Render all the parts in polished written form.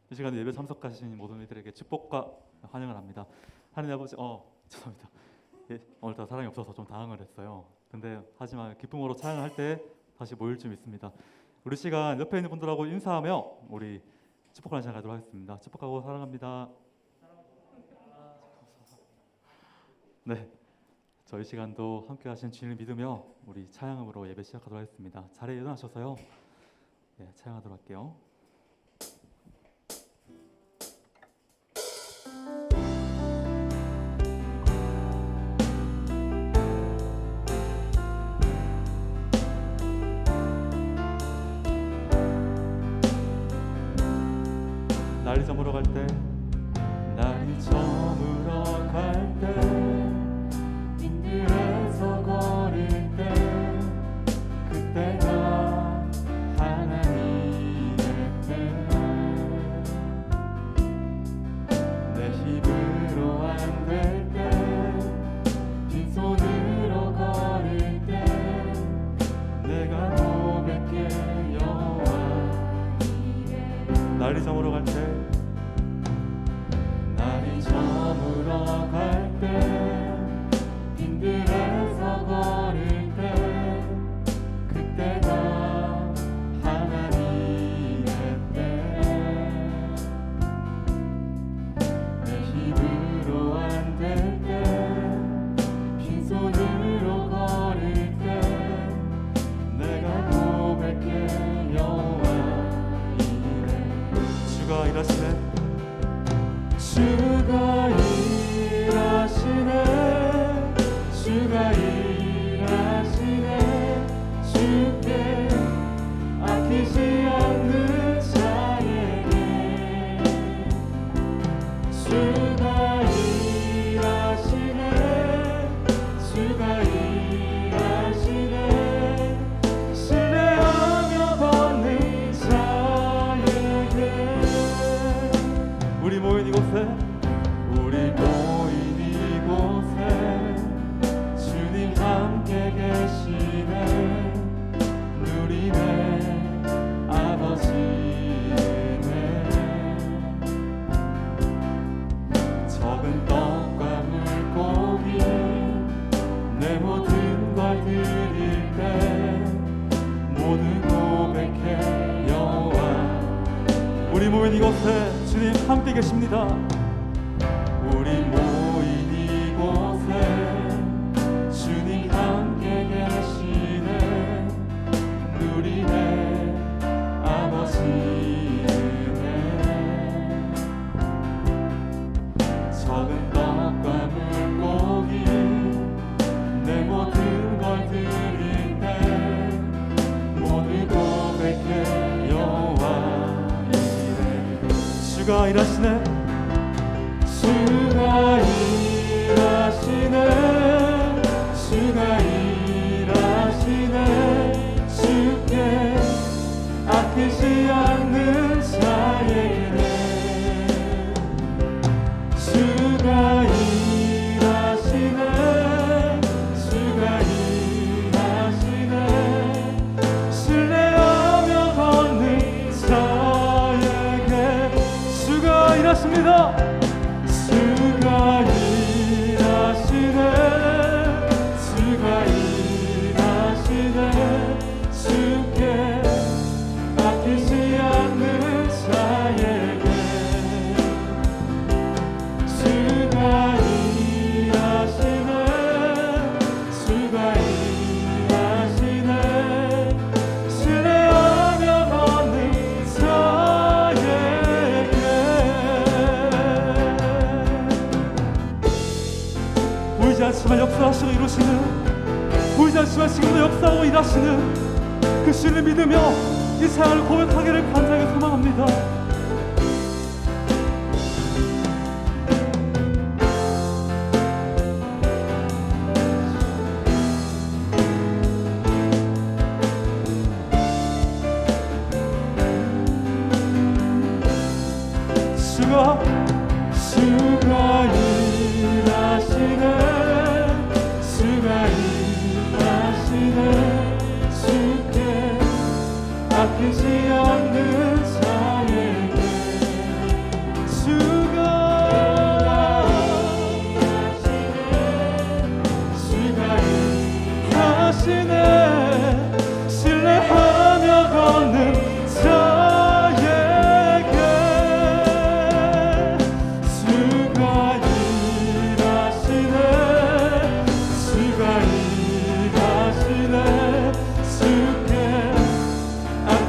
이 시간에 예배 참석하신 모든 이들에게 축복과 환영을 합니다. 하나님 아버지, 죄송합니다. 예, 오늘따라 사랑이 없어서 좀 당황을 했어요. 근데 하지만 기쁨으로 찬양할 때 다시 모일 줄 믿습니다. 우리 시간 옆에 있는 분들하고 인사하며 우리 축복하는 시간 가도록 하겠습니다. 축복하고 사랑합니다. 네, 저희 시간도 함께 하신 주님을 믿으며 우리 찬양으로 예배 시작하도록 하겠습니다. 자리에 일어나셔서요. 네, 찬양하도록 할게요. 날이 저물어 갈 때, 날이 저물어 갈 때, 빈들에서 걸을 때, 그때가 하나님의 때. 내 힘으로 안 될 때, 빈손으로 걸을 때, 내가 고백해 여호와 이래. 날이 저물어 갈 때, 저물어 갈 때, 빈들에서 걸을 때, 그때가 하나님의 때. 내 힘으로 안 될 때, 빈손으로 걸을 때, 내가 고백해 여호와 이래. 주가 일하시네, 주가 일하시네, 주가 일하시네. 주께 아끼지 않는 자에게 주가 일하시네, 주가 일하시네. 신뢰하며 걷는 자에게. 우리 모인 이곳에, 우리 모인 이곳에 주님 함께 계시네. 누리네 아버지네. 적은 떡과 물고기 내 모든 걸 드릴 때, 모든 고백해 여호와. 우리 모인 이곳에 주님 함께 계십니다. 우리 모인 이곳에 주님 함께 계시네. 누리네 아버지네. 적은 떡과 물고기 내 모든 걸 드릴 때, 모두 고백해 여호와 이래. 주가 일하시네, 주가 일하시네, 주가 일하시네. 주께 아끼지 않는 자에게 주가 일하시네, 주가 일하시네. 신뢰하며 걷는 자에게 주가 일하십니다. 주가 일하시네, 주가 일하시네. 주께 아끼지 않는 자에게 주가 일하시네, 주가 일하시네. 신뢰하며 걷는 자에게. 보이지 않지만 역사하시고 이루시는, 보이지 않지만 지금도 역사하고 일하시는 그 신을 믿으며 이 찬양을 고백하기를 간절하게 소망합니다. 주가 일하시네, 주가 일하시네. 주께 아끼지 않는 자에게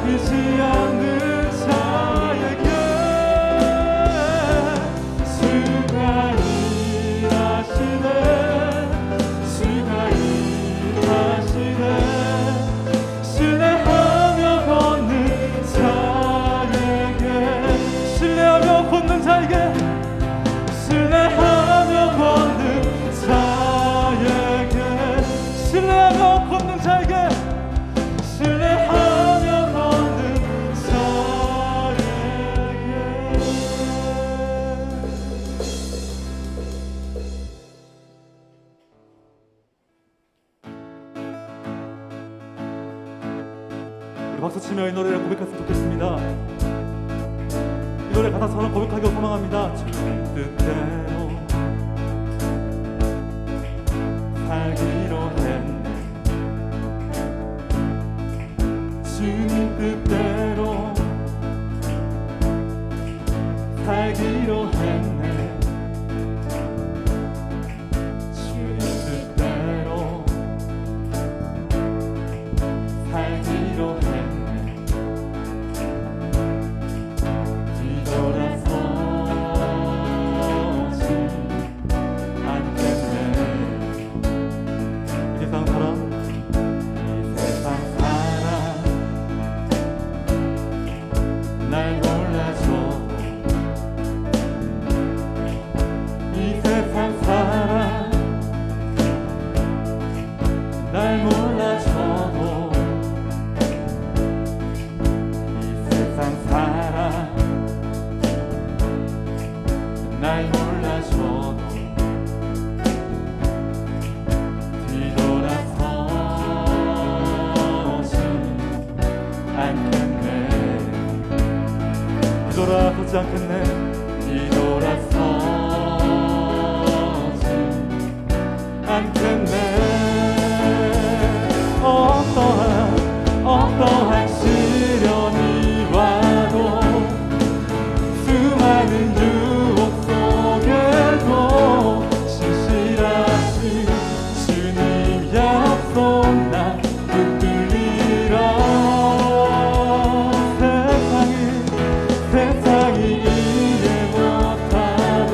믿지 않는 자에게 주가 일하시네 주가 일하시네 신뢰하며 걷는 자에게 신뢰하며 걷는 자에게 신뢰하며 걷는 자에게 신뢰하며 걷는 자에게 신뢰하며 걷는 자에게 우리 박수치며 이 노래를 고백했으면 좋겠습니다. 이 노래 가사처럼 고백하기를 소망합니다. 주님 뜻대로 살기로 했네 주님 뜻대로 살기로 했네 주님 뜻대로 살기로 했네 뒤돌아서지 않겠네 이 세상 사람 이 세상 사람 날 몰라줘도 이 세상 사람 날 몰라줘도 이 세상 사람 날 몰라줘도 뒤돌아서지 않겠네 뒤돌아서지 않겠네 뒤돌아서지 않겠네 어떠한 시련이 와도 수많은 유혹 속에도 신실하신 주님 약속 난 붙들리라 세상이 이해 못하고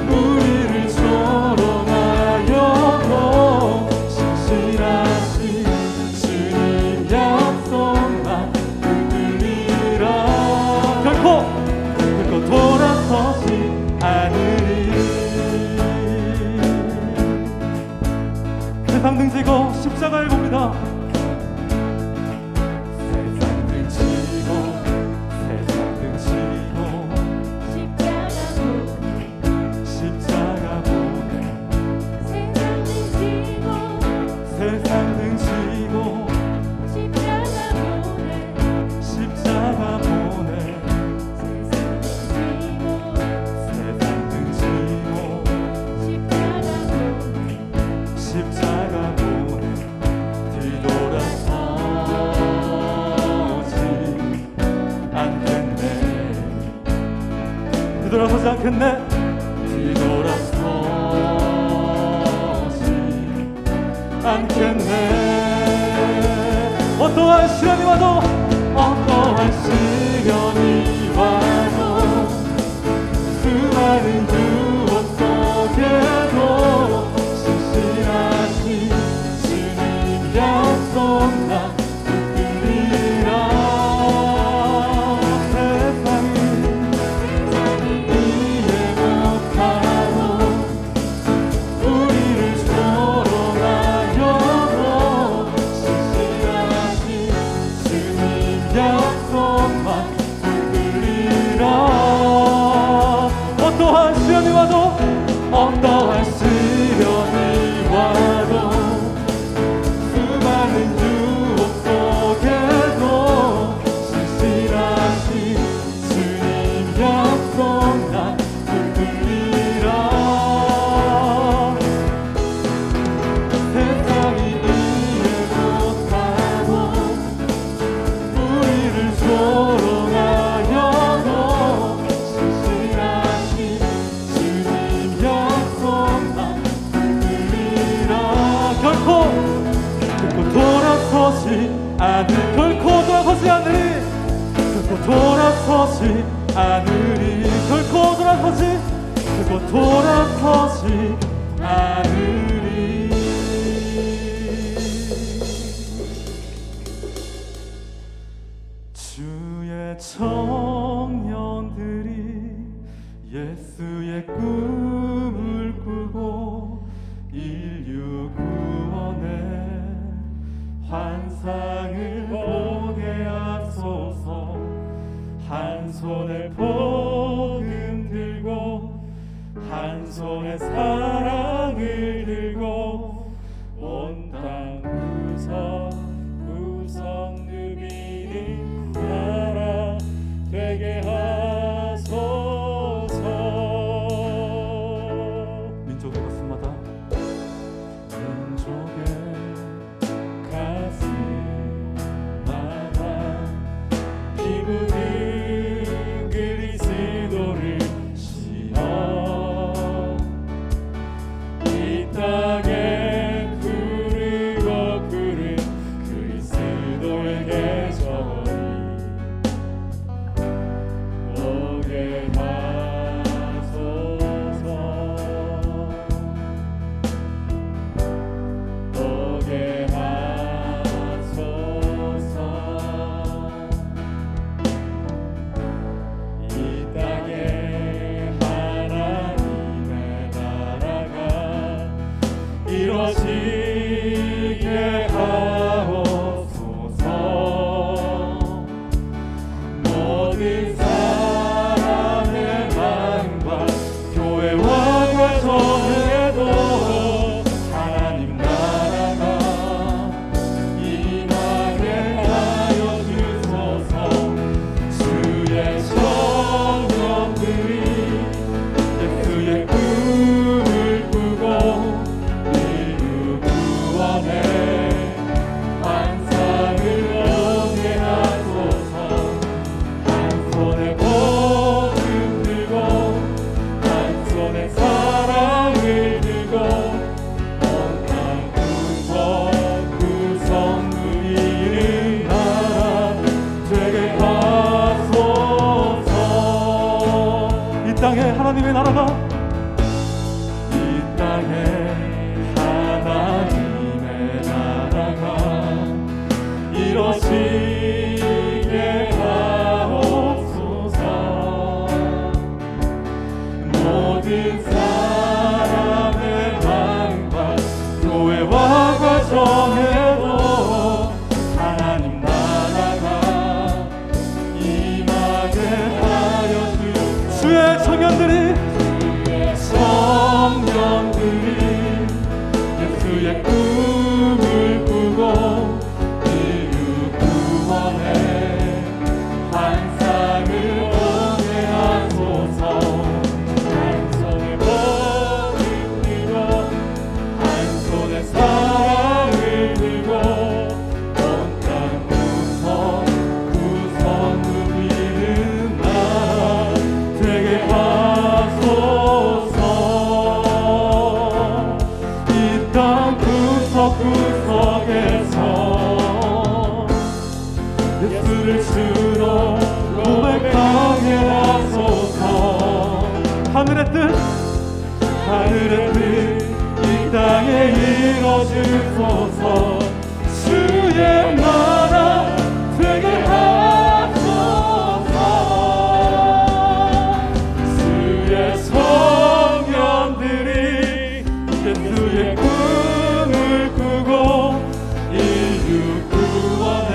우리를 조롱하여도 신실하신 주님 약속만 붙들리라 결코 돌아서지 않으리 세상 등지고 십자가를 봅니다 세상 등지고 십자가 보내 세상 등지고 십자가 보내 세상 등지고 십자가 보내 뒤돌아서지 않겠네 뒤돌아서지 않겠네 뒤돌아서지 않겠네 어떠한 시련이 와도 수많은 유혹 속에도 신실하신 주님 약속 난 붙들리라 세상이 이해 못하고 우리를 조롱하여도 신실하신 주님 약속만 붙들리라 어떠한 시련이 와도 수많은 유혹 속에도 신실하신 주님 약속 난 붙들리라 세상이 이해 못하고 우리를 조롱하여도 신실하신 주님 약속만 붙들리라 결코 돌아서지 않을 걸 결코 돌아서지 않으리 결코 돌아서지 않으리 결코 돌아서지 않으리 주의 청년들이 예수의 꿈을 꾸고 인류 구원의 환상을 보게 하소서 한 손에 복음 들고 한 손에 사랑을 들고 온 땅 구석구석 누비는 나라 되게 하소서 민족의 가슴마다 피 묻은 그리스도를 신어 이 땅에 부르고 부른 그리스도의 계절이 오게 하소서 오게 하소서 이 땅에 하나님의 나라가 이루어지게 하옵소서 모든 사람의 마음과 교회와 가정에도 하나님 나라가 임하게 하여 주소서 주의 청년들이 예수의 꿈을 꾸고 인류 구원의 환상을 오게 하소서 한 손에 복음 들고 한 손에 사랑을 들고 온 땅 구석구석 누리는 나라 되게 하소서 이 땅에 하나님의 나라가 이 땅에 하나님의 나라가 이루어지게 하옵소서 모든 사람의 마음과 교회와 가정에도 하나님 나라가 임하게 하여 주의 청년들이 예수의 꿈을 꾸고 인류 구원의 환상을 오게 하소서 한 손에 복음 들고 한 손에 사랑을 들고 온 땅 구석구석 누비는 나라 되게 하소서 이 땅 구석구석에서 예수를 주로 고백하게 하소서 하늘의 뜻 이 땅에 이뤄주소서 주의 나라 되게 하소서 주의 청년들이 예수의 꿈을 꾸고 인류 구원의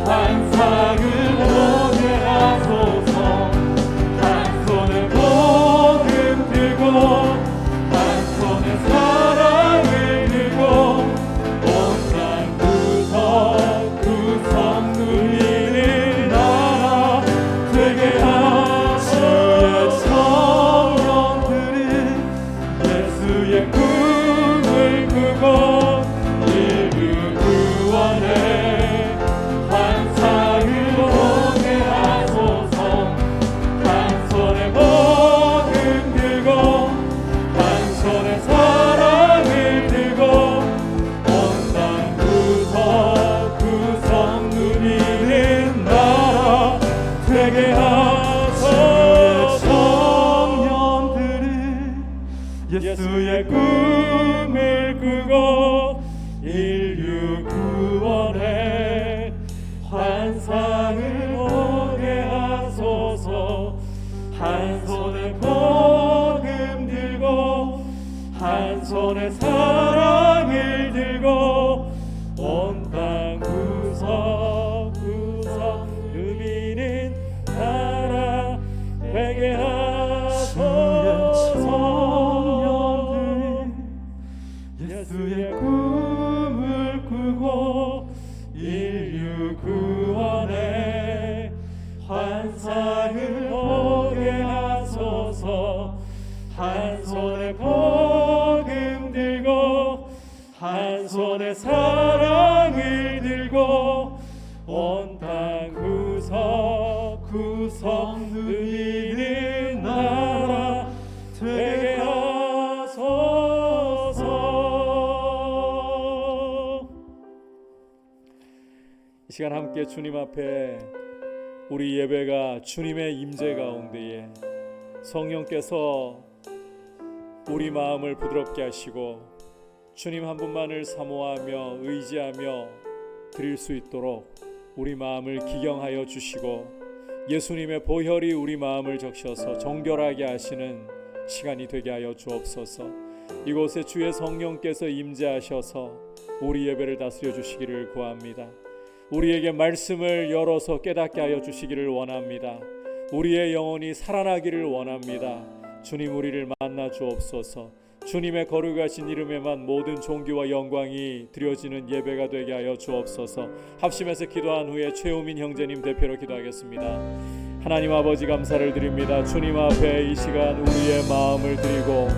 환상을 보게 하소서 한 손에 복음 들고 한 손에 사랑을 들고 온 땅 구석 누비는 나라 되게 하소서. 청년들은 예수의 꿈을 꾸고 인류 구원의 환상을 보게 하소서. 한 손에 복음 들고 한 손에 사랑을 들고 온 땅 구석구석 누비는 나라 되게 하소서. 예수의 꿈을 꾸고 인류 구원의 환상을 보게 하소서. 한 손에 복음 들고 한 손에 사랑을 들고 온 땅 구석구석 누비는 나라 되게 하소서. 이 시간 함께 주님 앞에 우리 예배가 주님의 임재 가운데에 성령께서 우리 마음을 부드럽게 하시고 주님 한 분만을 사모하며 의지하며 드릴 수 있도록 우리 마음을 기경하여 주시고 예수님의 보혈이 우리 마음을 적셔서 정결하게 하시는 시간이 되게 하여 주옵소서. 이곳에 주의 성령께서 임재하셔서 우리 예배를 다스려 주시기를 구합니다. 우리에게 말씀을 열어서 깨닫게 하여 주시기를 원합니다. 우리의 영혼이 살아나기를 원합니다. 주님 우리를 만나 주옵소서. 주님의 거룩하신 이름에만 모든 존귀와 영광이 드려지는 예배가 되게 하여 주옵소서. 합심해서 기도한 후에 최우민 형제님 대표로 기도하겠습니다. 하나님 아버지 감사를 드립니다. 주님 앞에 이 시간 우리의 마음을 드리고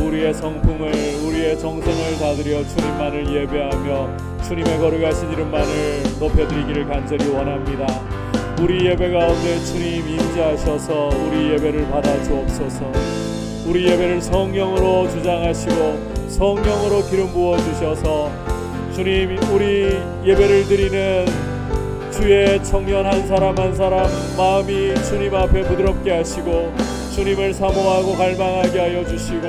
우리의 성품을 우리의 정성을 다 드려 주님만을 예배하며 주님의 거룩하신 이름만을 높여드리기를 간절히 원합니다. 우리 예배 가운데 주님 임재하셔서 우리 예배를 받아 주옵소서. 우리 예배를 성령으로 주장하시고 성령으로 기름 부어 주셔서 주님 우리 예배를 드리는 주의 청년 한 사람 한 사람 마음이 주님 앞에 부드럽게 하시고 주님을 사모하고 갈망하게 하여 주시고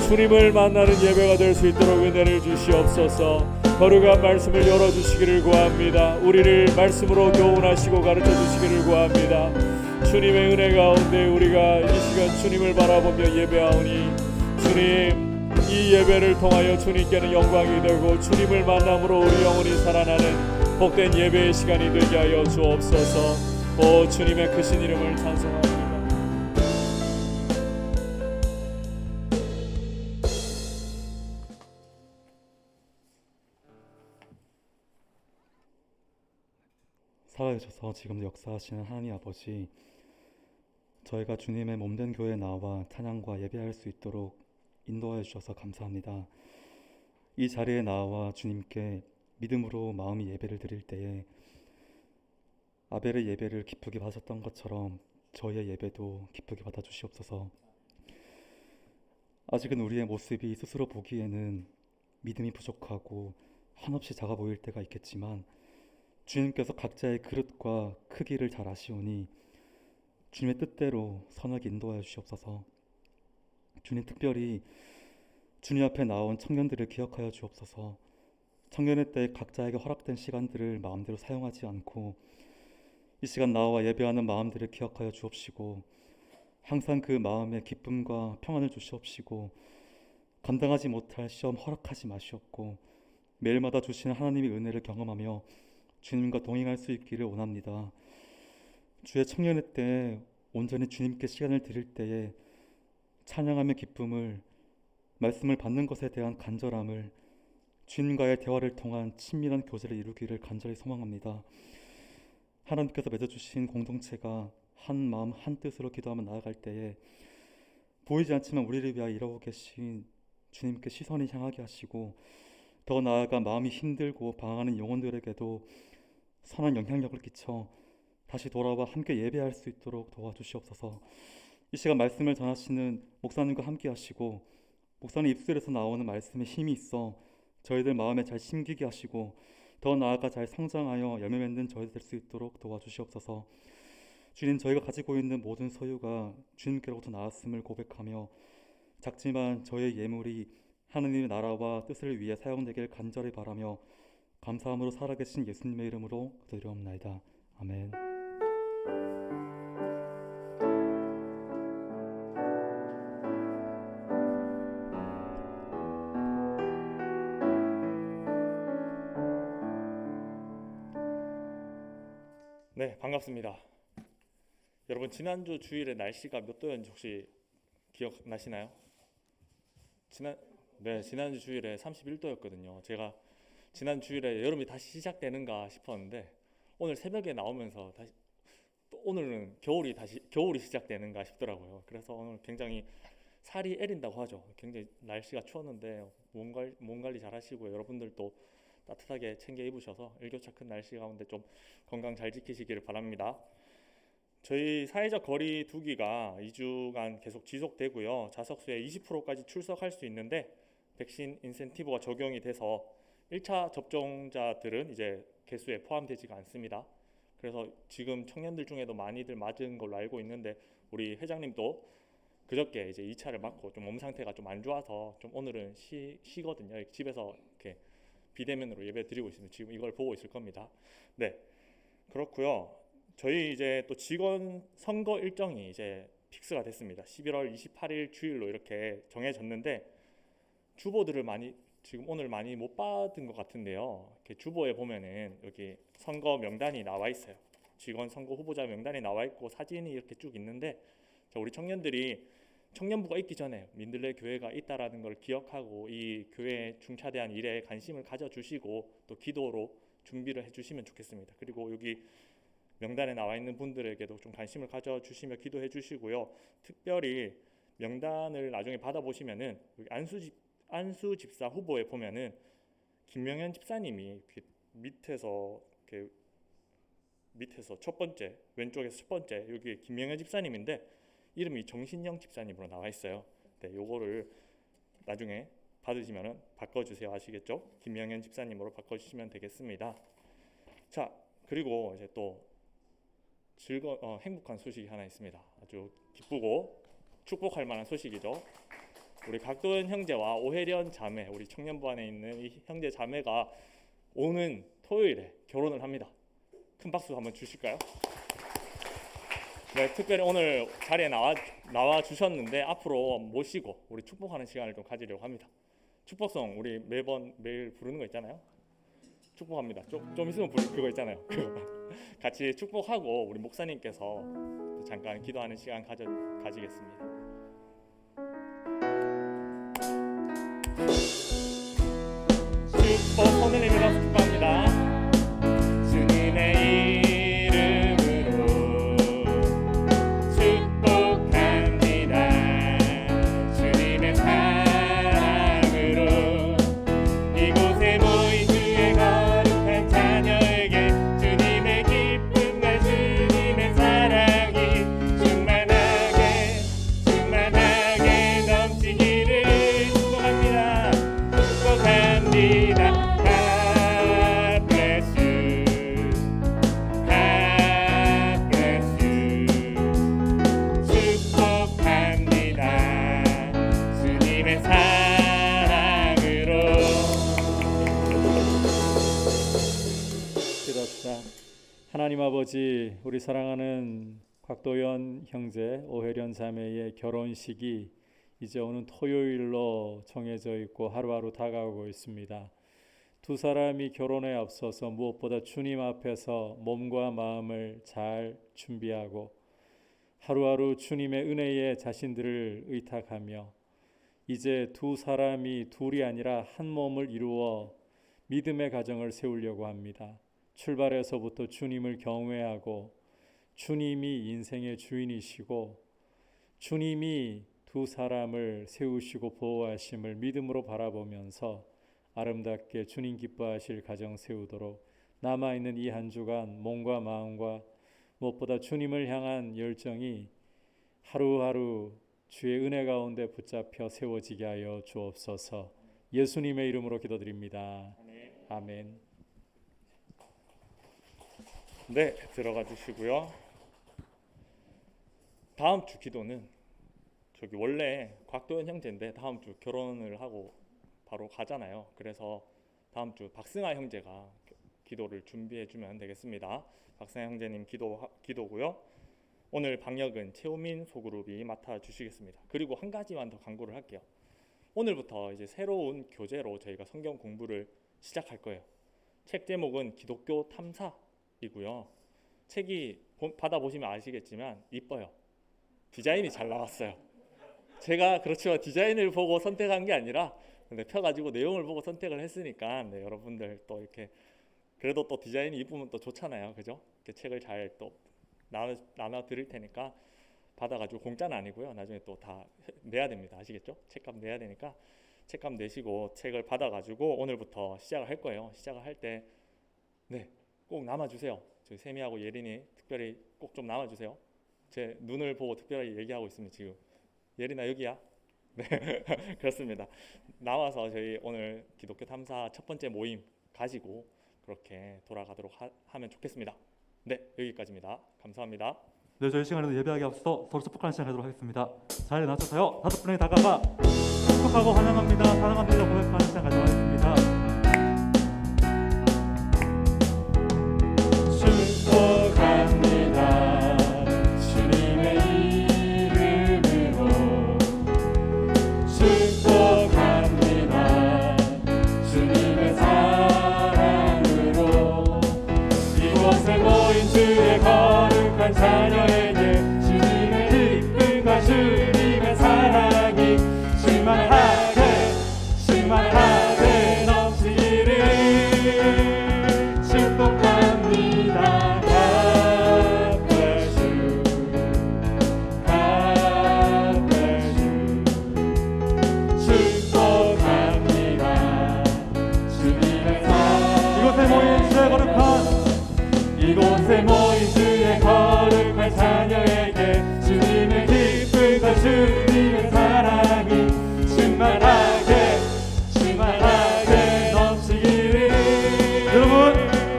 주님을 만나는 예배가 될 수 있도록 은혜를 주시옵소서. 거룩한 말씀을 열어주시기를 구합니다. 우리를 말씀으로 교훈하시고 가르쳐 주시기를 구합니다. 주님의 은혜 가운데 우리가 이 시간 주님을 바라보며 예배하오니 주님 이 예배를 통하여 주님께는 영광이 되고 주님을 만남으로 우리 영혼이 살아나는 복된 예배의 시간이 되게 하여 주옵소서. 오 주님의 크신 이름을 찬송합니다. 살아계셔서 지금도 역사하시는 하나님 아버지, 저희가 주님의 몸된 교회에 나와 찬양과 예배할 수 있도록 인도하여 주셔서 감사합니다. 이 자리에 나와 주님께 믿음으로 마음이 예배를 드릴 때에 아벨의 예배를 기쁘게 받으셨던 것처럼 저희의 예배도 기쁘게 받아주시옵소서. 아직은 우리의 모습이 스스로 보기에는 믿음이 부족하고 한없이 작아 보일 때가 있겠지만 주님께서 각자의 그릇과 크기를 잘 아시오니 주님의 뜻대로 선하게 인도하여 주시옵소서. 주님 특별히 주님 앞에 나온 청년들을 기억하여 주옵소서. 청년의 때 각자에게 허락된 시간들을 마음대로 사용하지 않고 이 시간 나와 예배하는 마음들을 기억하여 주옵시고 항상 그 마음에 기쁨과 평안을 주시옵시고 감당하지 못할 시험 허락하지 마시옵고 매일마다 주시는 하나님의 은혜를 경험하며 주님과 동행할 수 있기를 원합니다. 주의 청년의 때 온전히 주님께 시간을 드릴 때에 찬양하며 기쁨을, 말씀을 받는 것에 대한 간절함을, 주님과의 대화를 통한 친밀한 교제를 이루기를 간절히 소망합니다. 하나님께서 맺어주신 공동체가 한 마음 한 뜻으로 기도하며 나아갈 때에 보이지 않지만 우리를 위하여 일하고 계신 주님께 시선이 향하게 하시고 더 나아가 마음이 힘들고 방황하는 영혼들에게도 선한 영향력을 끼쳐 다시 돌아와 함께 예배할 수 있도록 도와주시옵소서. 이 시간 말씀을 전하시는 목사님과 함께 하시고 목사님 입술에서 나오는 말씀에 힘이 있어 저희들 마음에 잘 심기게 하시고 더 나아가 잘 성장하여 열매 맺는 저희들 될 수 있도록 도와주시옵소서. 주님, 저희가 가지고 있는 모든 소유가 주님께로부터 나왔음을 고백하며 작지만 저의 예물이 하느님의 나라와 뜻을 위해 사용되길 간절히 바라며 감사함으로 살아계신 예수님의 이름으로 기도드리옵나이다. 아멘. 네, 반갑습니다. 여러분, 지난주 주일에 날씨가 몇 도였는지 혹시 기억나시나요? 지난주 주일에 31도였거든요. 제가 지난 주일에 여름이 다시 시작되는가 싶었는데 오늘 새벽에 나오면서 다시 또 오늘은 겨울이 시작되는가 싶더라고요. 그래서 오늘 굉장히 살이 애린다고 하죠. 굉장히 날씨가 추웠는데 몸 관리 잘 하시고 여러분들도 따뜻하게 챙겨 입으셔서 일교차 큰 날씨 가운데 좀 건강 잘 지키시기를 바랍니다. 저희 사회적 거리 두기가 2주간 계속 지속되고요. 좌석수의 20%까지 출석할 수 있는데 백신 인센티브가 적용이 돼서 1차 접종자들은 이제 개수에 포함되지가 않습니다. 그래서 지금 청년들 중에도 많이들 맞은 걸로 알고 있는데 우리 회장님도 그저께 이제 2차를 맞고 좀 몸 상태가 좀 안 좋아서 좀 오늘은 쉬거든요. 집에서 이렇게 비대면으로 예배 드리고 있습니다. 지금 이걸 보고 있을 겁니다. 네, 그렇고요. 저희 이제 또 직원 선거 일정이 이제 픽스가 됐습니다. 11월 28일 주일로 이렇게 정해졌는데 주보들을 지금 오늘 많이 못 받은 것 같은데요. 이렇게 주보에 보면은 여기 선거 명단이 나와 있어요. 직원 선거 후보자 명단이 나와 있고 사진이 이렇게 쭉 있는데 우리 청년들이 청년부가 있기 전에 민들레 교회가 있다라는 걸 기억하고 이 교회 중차대한 일에 관심을 가져주시고 또 기도로 준비를 해주시면 좋겠습니다. 그리고 여기 명단에 나와 있는 분들에게도 좀 관심을 가져주시며 기도해 주시고요. 특별히 명단을 나중에 받아보시면은 여기 안수 집사 후보에 보면은 김명현 집사님이 밑에서 첫 번째 왼쪽에서 첫 번째 여기 김명현 집사님인데 이름이 정신영 집사님으로 나와 있어요. 네, 요거를 나중에 받으시면은 바꿔주세요. 아시겠죠? 김명현 집사님으로 바꿔주시면 되겠습니다. 자, 그리고 이제 또 행복한 소식이 하나 있습니다. 아주 기쁘고 축복할 만한 소식이죠. 우리 각도현 형제와 오혜련 자매, 우리 청년부 안에 있는 이 형제 자매가 오는 토요일에 결혼을 합니다. 큰 박수 한번 주실까요? 네, 특별히 오늘 자리에 나와 주셨는데 앞으로 모시고 우리 축복하는 시간을 좀 가지려고 합니다. 축복성 우리 매일 부르는 거 있잖아요. 축복합니다. 좀 있으면 부를 그거 있잖아요. 같이 축복하고 우리 목사님께서 잠깐 기도하는 시간 가지겠습니다. 축복 손을 내밀어 축복합니다. 주님의 이름으로 축복합니다. 주님의 사랑으로 이곳에 모인 주의 거룩한 자녀에게 주님의 기쁨과 주님의 사랑이 충만하게 넘치기를 축복합니다. 축복합니다. God bless you. God bless you. 축복합니다. 주님의 사랑으로. 기도합시다. 하나님 아버지, 우리 사랑하는 곽도연 형제, 오혜련 자매의 결혼식이 이제 오는 토요일로 정해져 있고 하루하루 다가오고 있습니다. 두 사람이 결혼에 앞서서 무엇보다 주님 앞에서 몸과 마음을 잘 준비하고 하루하루 주님의 은혜에 자신들을 의탁하며 이제 두 사람이 둘이 아니라 한 몸을 이루어 믿음의 가정을 세우려고 합니다. 출발에서부터 주님을 경외하고 주님이 인생의 주인이시고 주님이 두 사람을 세우시고 보호하심을 믿음으로 바라보면서 아름답게 주님 기뻐하실 가정 세우도록 남아있는 이 한 주간 몸과 마음과 무엇보다 주님을 향한 열정이 하루하루 주의 은혜 가운데 붙잡혀 세워지게 하여 주옵소서. 예수님의 이름으로 기도드립니다. 아멘. 네, 들어가 주시고요. 다음 주 기도는 저기 원래 곽도현 형제인데 다음 주 결혼을 하고 바로 가잖아요. 그래서 다음 주 박승아 형제가 기도를 준비해 주면 되겠습니다. 박승아 형제님 기도고요. 오늘 방역은 최우민 소그룹이 맡아 주시겠습니다. 그리고 한 가지만 더 광고를 할게요. 오늘부터 이제 새로운 교재로 저희가 성경 공부를 시작할 거예요. 책 제목은 기독교 탐사이고요. 책이 받아보시면 아시겠지만 이뻐요. 디자인이 잘 나왔어요. 제가 그렇지만 디자인을 보고 선택한 게 아니라 근데 펴가지고 내용을 보고 선택을 했으니까 네, 여러분들 또 이렇게 그래도 또 디자인이 이쁘면 또 좋잖아요, 그죠? 이렇게 책을 잘 또 나눠 드릴 테니까 받아가지고 공짜는 아니고요. 나중에 또 다 내야 됩니다. 아시겠죠? 책값 내야 되니까 책값 내시고 책을 받아가지고 오늘부터 시작을 할 거예요. 시작을 할 때 네, 꼭 남아주세요. 저희 세미하고 예린이 특별히 꼭 좀 남아주세요. 제 눈을 보고 특별히 얘기하고 있습니다. 지금 예린아 여기야? 네 그렇습니다. 나와서 저희 오늘 기독교 탐사 첫 번째 모임 가지고 그렇게 돌아가도록 하면 좋겠습니다. 네, 여기까지입니다. 감사합니다. 네, 저희 시간에도 예배하기 앞서 서로 축복하는 시간 가도록 하겠습니다. 자리에 나서서요. 5분에 다가가 축복하고 환영합니다. 사랑합니다. 고백하는 시간 가도록 하겠습니다. 축복합니다. 주님의 이름으로 축복합니다. 주님의 사랑으로 이곳에 모인 주의 거룩한 자녀에게 주님의 기쁨과 주님의 사랑이 충만하게 넘치기를 축복합니다. God bless you. God bless you. 축복합니다. 주님의 사랑 이곳에 모인 주의 거룩한 자녀에게 주님의 기쁨과 주님의 사랑이 충만하게 넘치기를 여러분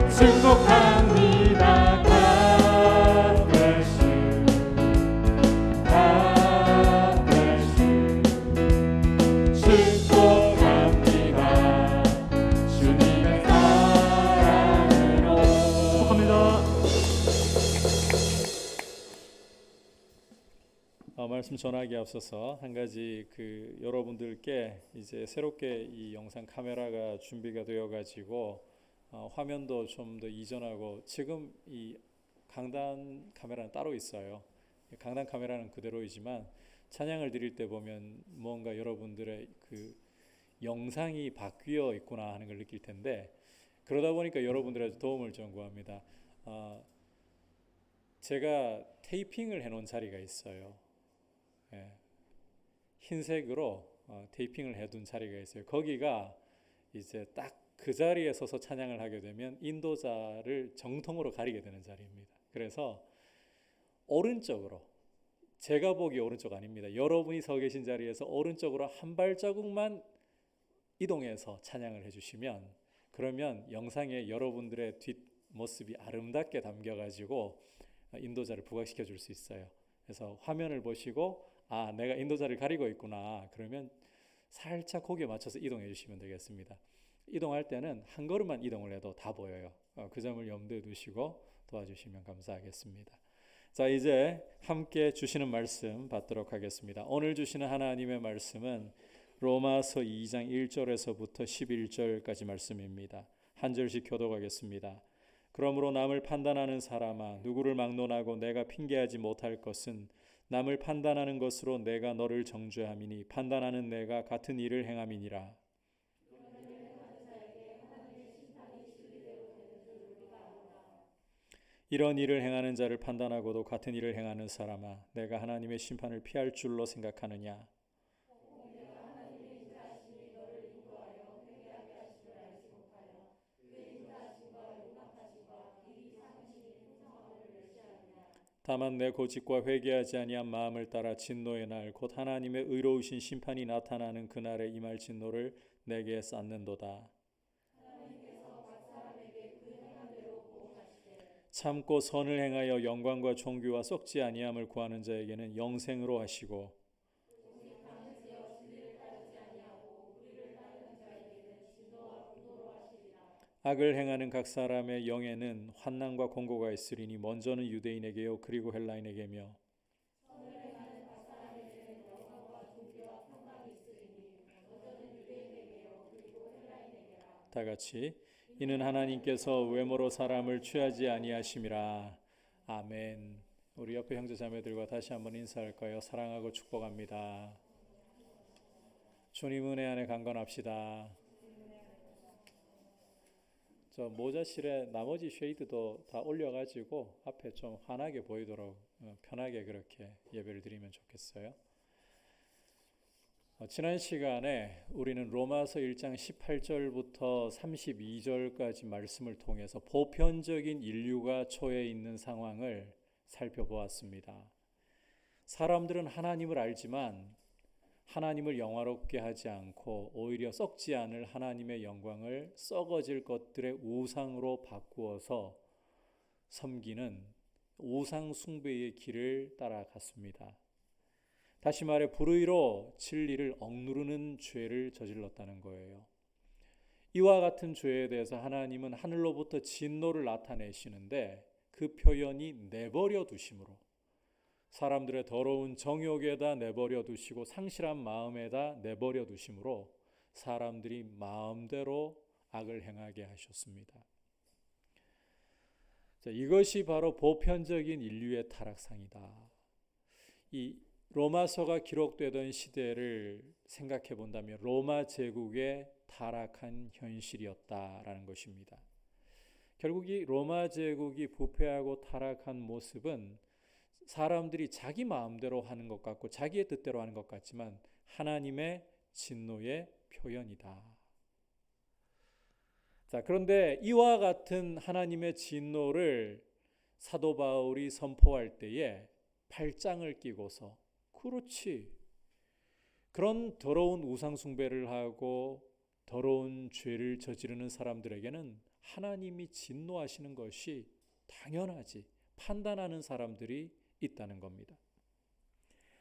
축복합니다. God bless you. God bless you. 축복합니다. 주님의 사랑으로 축복합니다. 말씀 전하기에 앞서서 한 가지 여러분들께 이제 새롭게 이 영상 카메라가 준비가 되어 가지고 화면도 좀 더 이전하고 지금 이 강단 카메라는 따로 있어요. 강단 카메라는 그대로이지만 찬양을 드릴 때 보면 뭔가 여러분들의 영상이 바뀌어 있구나 하는 걸 느낄 텐데 그러다 보니까 여러분들의 도움을 좀 구합니다. 제가 테이핑을 해놓은 자리가 있어요. 흰색으로 테이핑을 해둔 자리가 있어요. 거기가 이제 딱 그 자리에 서서 찬양을 하게 되면 인도자를 정통으로 가리게 되는 자리입니다. 그래서 오른쪽으로 제가 보기 오른쪽 아닙니다. 여러분이 서 계신 자리에서 오른쪽으로 한 발자국만 이동해서 찬양을 해주시면 그러면 영상에 여러분들의 뒷모습이 아름답게 담겨가지고 인도자를 부각시켜 줄 수 있어요. 그래서 화면을 보시고 내가 인도자를 가리고 있구나. 그러면 살짝 거기에 맞춰서 이동해 주시면 되겠습니다. 이동할 때는 한 걸음만 이동을 해도 다 보여요. 그 점을 염두에 두시고 도와주시면 감사하겠습니다. 자, 이제 함께 주시는 말씀 받도록 하겠습니다. 오늘 주시는 하나님의 말씀은 로마서 2장 1절에서부터 11절까지 말씀입니다. 한 절씩 교독하겠습니다. 그러므로 남을 판단하는 사람아 누구를 막론하고 내가 핑계하지 못할 것은 남을 판단하는 것으로 내가 너를 정죄함이니 판단하는 내가 같은 일을 행함이니라. 이런 일을 행하는 자를 판단하고도 같은 일을 행하는 사람아 내가 하나님의 심판을 피할 줄로 생각하느냐. 다만 내 고집과 회개하지 아니한 마음을 따라 진노의 날 곧 하나님의 의로우신 심판이 나타나는 그날에 임할 진노를 내게 쌓는도다. 참고 선을 행하여 영광과 존귀와 썩지 아니함을 구하는 자에게는 영생으로 하시고 악을 행하는 각 사람의 영에는 환난과 공고가 있으리니 먼저는 유대인에게요 그리고 헬라인에게며 다 같이 이는 하나님께서 외모로 사람을 취하지 아니하심이라. 아멘. 우리 옆에 형제 자매들과 다시 한번 인사할까요? 사랑하고 축복합니다. 주님 은혜 안에 강건합시다. 저 모자실에 나머지 쉐이드도 다 올려가지고 앞에 좀 환하게 보이도록 편하게 그렇게 예배를 드리면 좋겠어요. 지난 시간에 우리는 로마서 1장 18절부터 32절까지 말씀을 통해서 보편적인 인류가 처해 있는 상황을 살펴보았습니다. 사람들은 하나님을 알지만 하나님을 영화롭게 하지 않고 오히려 썩지 않을 하나님의 영광을 썩어질 것들의 우상으로 바꾸어서 섬기는 우상 숭배의 길을 따라갔습니다. 다시 말해 불의로 진리를 억누르는 죄를 저질렀다는 거예요. 이와 같은 죄에 대해서 하나님은 하늘로부터 진노를 나타내시는데 그 표현이 내버려 두심으로 사람들의 더러운 정욕에다 내버려 두시고 상실한 마음에다 내버려 두심으로 사람들이 마음대로 악을 행하게 하셨습니다. 자, 이것이 바로 보편적인 인류의 타락상이다. 이 로마서가 기록되던 시대를 생각해 본다면 로마 제국의 타락한 현실이었다라는 것입니다. 결국 이 로마 제국이 부패하고 타락한 모습은 사람들이 자기 마음대로 하는 것 같고 자기의 뜻대로 하는 것 같지만 하나님의 진노의 표현이다. 자, 그런데 이와 같은 하나님의 진노를 사도 바울이 선포할 때에 팔짱을 끼고서 그렇지. 그런 더러운 우상 숭배를 하고 더러운 죄를 저지르는 사람들에게는 하나님이 진노하시는 것이 당연하지. 판단하는 사람들이 있다는 겁니다.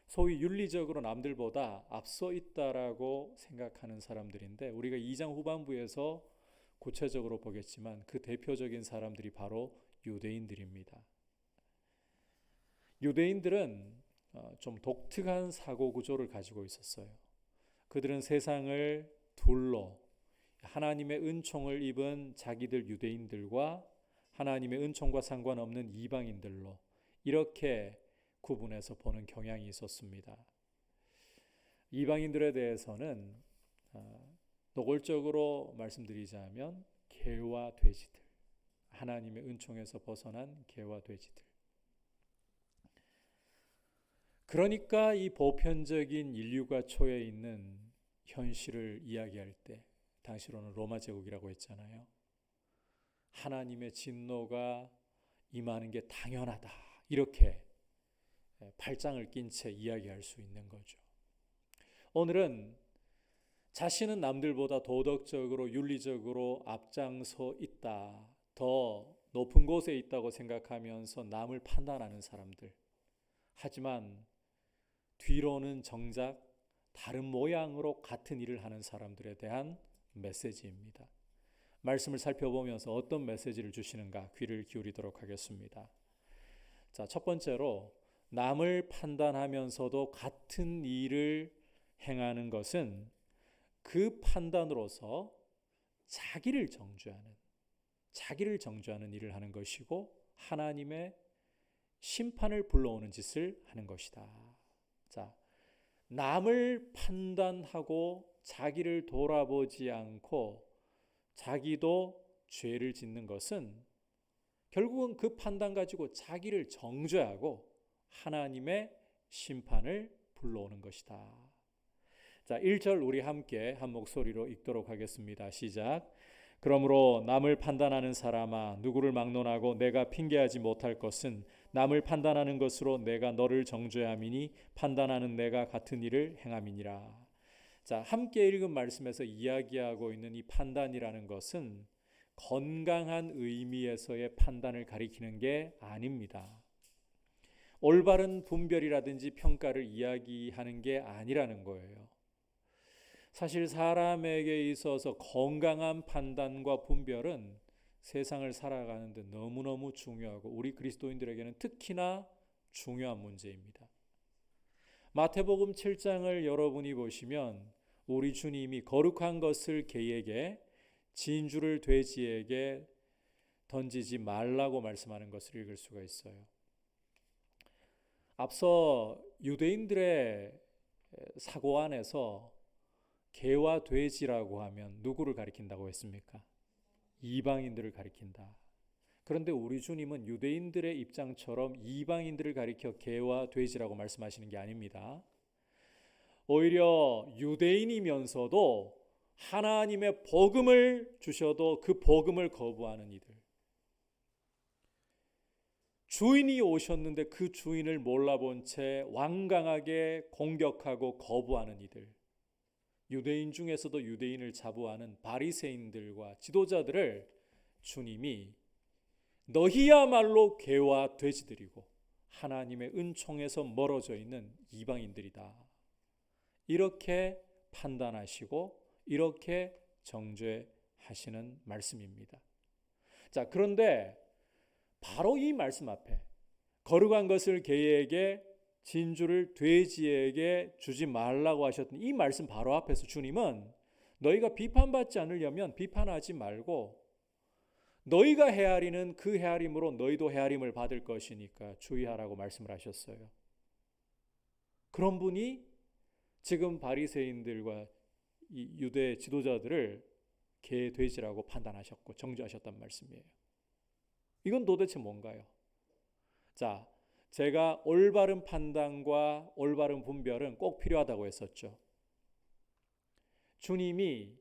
소위 윤리적으로 남들보다 앞서 있다라고 생각하는 사람들인데 우리가 2장 후반부에서 구체적으로 보겠지만 그 대표적인 사람들이 바로 유대인들입니다. 유대인들은 좀 독특한 사고 구조를 가지고 있었어요. 그들은 세상을 둘로 하나님의 은총을 입은 자기들 유대인들과 하나님의 은총과 상관없는 이방인들로 이렇게 구분해서 보는 경향이 있었습니다. 이방인들에 대해서는 노골적으로 말씀드리자면 개와 돼지들, 하나님의 은총에서 벗어난 개와 돼지들. 그러니까 이 보편적인 인류가 처해 있는 현실을 이야기할 때 당시로는 로마 제국이라고 했잖아요. 하나님의 진노가 임하는 게 당연하다. 이렇게 팔짱을 낀 채 이야기할 수 있는 거죠. 오늘은 자신은 남들보다 도덕적으로 윤리적으로 앞장서 있다. 더 높은 곳에 있다고 생각하면서 남을 판단하는 사람들. 하지만 뒤로는 정작 다른 모양으로 같은 일을 하는 사람들에 대한 메시지입니다. 말씀을 살펴보면서 어떤 메시지를 주시는가 귀를 기울이도록 하겠습니다. 자, 첫 번째로 남을 판단하면서도 같은 일을 행하는 것은 그 판단으로서 자기를 정죄하는 일을 하는 것이고 하나님의 심판을 불러오는 짓을 하는 것이다. 자, 남을 판단하고 자기를 돌아보지 않고 자기도 죄를 짓는 것은 결국은 그 판단 가지고 자기를 정죄하고 하나님의 심판을 불러오는 것이다. 자, 1절 우리 함께 한 목소리로 읽도록 하겠습니다. 시작. 그러므로 남을 판단하는 사람아 누구를 막론하고 내가 핑계하지 못할 것은 남을 판단하는 것으로 내가 너를 정죄함이니 판단하는 내가 같은 일을 행함이니라. 자, 함께 읽은 말씀에서 이야기하고 있는 이 판단이라는 것은 건강한 의미에서의 판단을 가리키는 게 아닙니다. 올바른 분별이라든지 평가를 이야기하는 게 아니라는 거예요. 사실 사람에게 있어서 건강한 판단과 분별은 세상을 살아가는데 너무너무 중요하고 우리 그리스도인들에게는 특히나 중요한 문제입니다. 마태복음 7장을 여러분이 보시면 우리 주님이 거룩한 것을 개에게 진주를 돼지에게 던지지 말라고 말씀하는 것을 읽을 수가 있어요. 앞서 유대인들의 사고 안에서 개와 돼지라고 하면 누구를 가리킨다고 했습니까? 이방인들을 가리킨다. 그런데 우리 주님은 유대인들의 입장처럼 이방인들을 가리켜 개와 돼지라고 말씀하시는 게 아닙니다. 오히려 유대인이면서도 하나님의 복음을 주셔도 그 복음을 거부하는 이들, 주인이 오셨는데 그 주인을 몰라본 채 완강하게 공격하고 거부하는 이들, 유대인 중에서도 유대인을 자부하는 바리새인들과 지도자들을 주님이 너희야말로 개와 돼지들이고 하나님의 은총에서 멀어져 있는 이방인들이다, 이렇게 판단하시고 이렇게 정죄하시는 말씀입니다. 자, 그런데 바로 이 말씀 앞에 거룩한 것을 개에게 진주를 돼지에게 주지 말라고 하셨던 이 말씀 바로 앞에서 주님은 너희가 비판받지 않으려면 비판하지 말고 너희가 헤아리는 그 헤아림으로 너희도 헤아림을 받을 것이니까 주의하라고 말씀을 하셨어요. 그런 분이 지금 바리새인들과 이 유대 지도자들을 개, 돼지라고 판단하셨고 정죄하셨단 말씀이에요. 이건 도대체 뭔가요? 자, 제가 올바른 판단과 올바른 분별은 꼭 필요하다고 했었죠. 주님이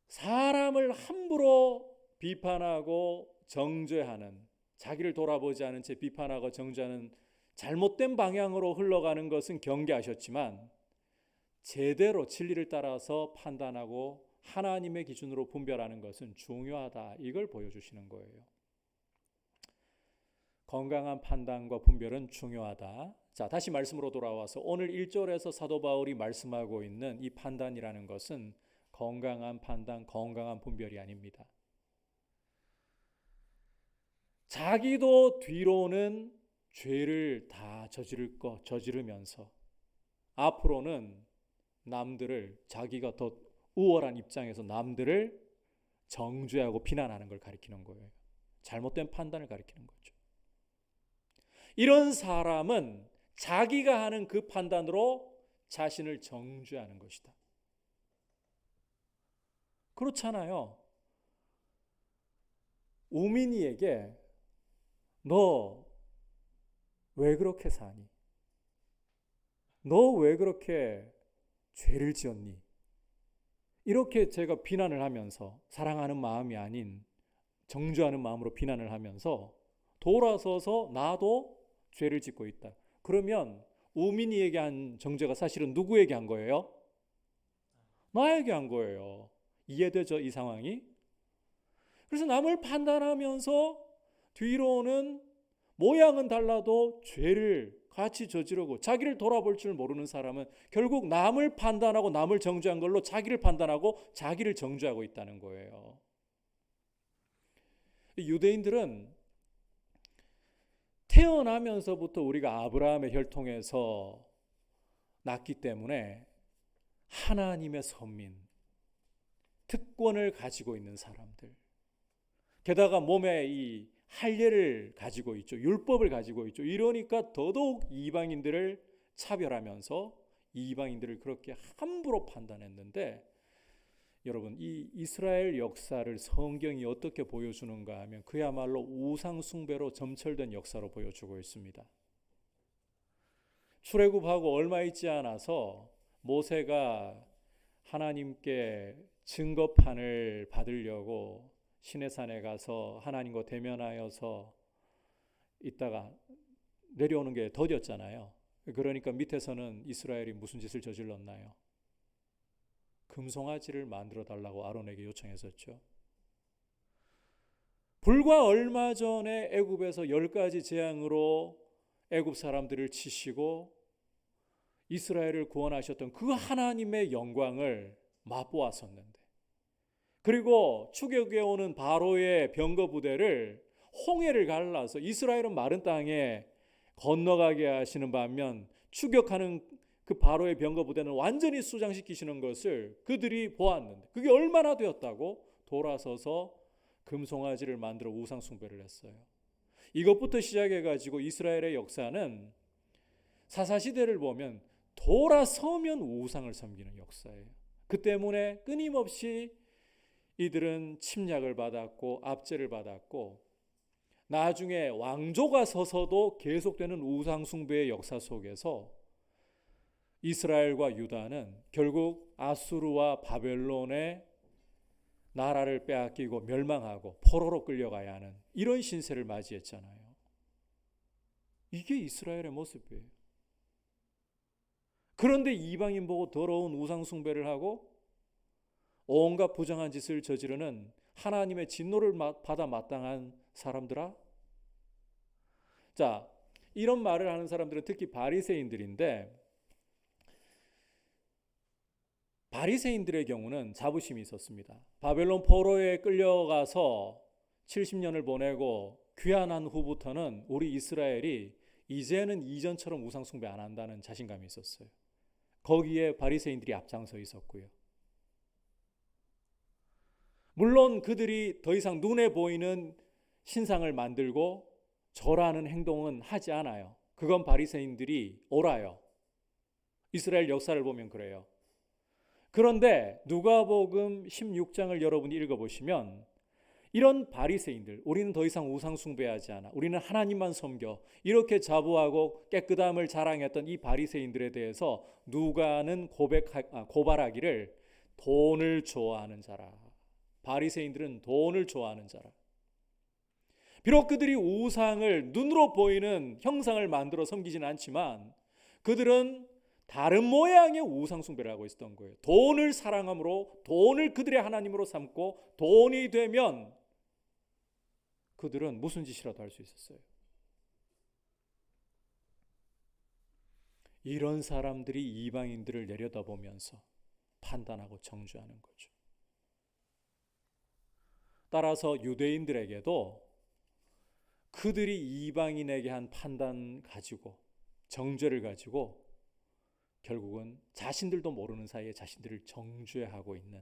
사람을 함부로 비판하고 정죄하는, 자기를 돌아보지 않은 채 비판하고 정죄하는 잘못된 방향으로 흘러가는 것은 경계하셨지만 제대로 진리를 따라서 판단하고 하나님의 기준으로 분별하는 것은 중요하다, 이걸 보여주시는 거예요. 건강한 판단과 분별은 중요하다. 자, 다시 말씀으로 돌아와서 오늘 1절에서 사도 바울이 말씀하고 있는 이 판단이라는 것은 건강한 판단, 건강한 분별이 아닙니다. 자기도 뒤로는 죄를 다 저지르면서 앞으로는 남들을, 자기가 더 우월한 입장에서 남들을 정죄하고 비난하는 걸 가리키는 거예요. 잘못된 판단을 가리키는 거죠. 이런 사람은 자기가 하는 그 판단으로 자신을 정죄하는 것이다. 그렇잖아요. 우민이에게 너 왜 그렇게 사니? 너 왜 그렇게 죄를 지었니? 이렇게 제가 비난을 하면서, 사랑하는 마음이 아닌 정죄하는 마음으로 비난을 하면서 돌아서서 나도 죄를 짓고 있다. 그러면 우민이에게 한 정죄가 사실은 누구에게 한 거예요? 나에게 한 거예요. 이해되죠, 이 상황이? 그래서 남을 판단하면서 뒤로는 모양은 달라도 죄를 같이 저지르고 자기를 돌아볼 줄 모르는 사람은 결국 남을 판단하고 남을 정죄한 걸로 자기를 판단하고 자기를 정죄하고 있다는 거예요. 유대인들은 태어나면서부터 우리가 아브라함의 혈통에서 났기 때문에 하나님의 선민, 특권을 가지고 있는 사람들, 게다가 몸에 이 할례를 가지고 있죠. 율법을 가지고 있죠. 이러니까 더더욱 이방인들을 차별하면서 이방인들을 그렇게 함부로 판단했는데, 여러분, 이 이스라엘 역사를 성경이 어떻게 보여주는가 하면 그야말로 우상 숭배로 점철된 역사로 보여주고 있습니다. 출애굽하고 얼마 있지 않아서 모세가 하나님께 증거판을 받으려고 시내산에 가서 하나님과 대면하여서 있다가 내려오는 게 더뎠잖아요. 그러니까 밑에서는 이스라엘이 무슨 짓을 저질렀나요? 금송아지를 만들어 달라고 아론에게 요청했었죠. 불과 얼마 전에 애굽에서 10가지 재앙으로 애굽 사람들을 치시고 이스라엘을 구원하셨던 그 하나님의 영광을 맛보았었는데, 그리고 추격해 오는 바로의 병거 부대를 홍해를 갈라서 이스라엘은 마른 땅에 건너가게 하시는 반면 추격하는 그 바로의 병거 부대는 완전히 수장시키시는 것을 그들이 보았는데, 그게 얼마나 되었다고 돌아서서 금송아지를 만들어 우상 숭배를 했어요. 이것부터 시작해 가지고 이스라엘의 역사는 사사시대를 보면 돌아서면 우상을 섬기는 역사예요. 그 때문에 끊임없이 이들은 침략을 받았고 압제를 받았고, 나중에 왕조가 서서도 계속되는 우상 숭배의 역사 속에서 이스라엘과 유다는 결국 아수르와 바벨론의 나라를 빼앗기고 멸망하고 포로로 끌려가야 하는 이런 신세를 맞이했잖아요. 이게 이스라엘의 모습이에요. 그런데 이방인 보고 더러운 우상 숭배를 하고 온갖 부정한 짓을 저지르는 하나님의 진노를 받아 마땅한 사람들아? 자, 이런 말을 하는 사람들은 특히 바리새인들인데, 바리새인들의 경우는 자부심이 있었습니다. 바벨론 포로에 끌려가서 70년을 보내고 귀환한 후부터는 우리 이스라엘이 이제는 이전처럼 우상 숭배 안 한다는 자신감이 있었어요. 거기에 바리새인들이 앞장서 있었고요. 물론 그들이 더 이상 눈에 보이는 신상을 만들고 절하는 행동은 하지 않아요. 그건 바리새인들이 옳아요. 이스라엘 역사를 보면 그래요. 그런데 누가복음 16장을 여러분이 읽어보시면 이런 바리새인들, 우리는 더 이상 우상 숭배하지 않아, 우리는 하나님만 섬겨, 이렇게 자부하고 깨끗함을 자랑했던 이 바리새인들에 대해서 누가는 고발하기를 돈을 좋아하는 자라. 바리새인들은 돈을 좋아하는 자라. 비록 그들이 우상을, 눈으로 보이는 형상을 만들어 섬기지는 않지만 그들은 다른 모양의 우상 숭배를 하고 있었던 거예요. 돈을 사랑함으로 돈을 그들의 하나님으로 삼고, 돈이 되면 그들은 무슨 짓이라도 할 수 있었어요. 이런 사람들이 이방인들을 내려다보면서 판단하고 정죄하는 거죠. 따라서 유대인들에게도 그들이 이방인에게 한 판단 가지고, 정죄를 가지고 결국은 자신들도 모르는 사이에 자신들을 정죄하고 있는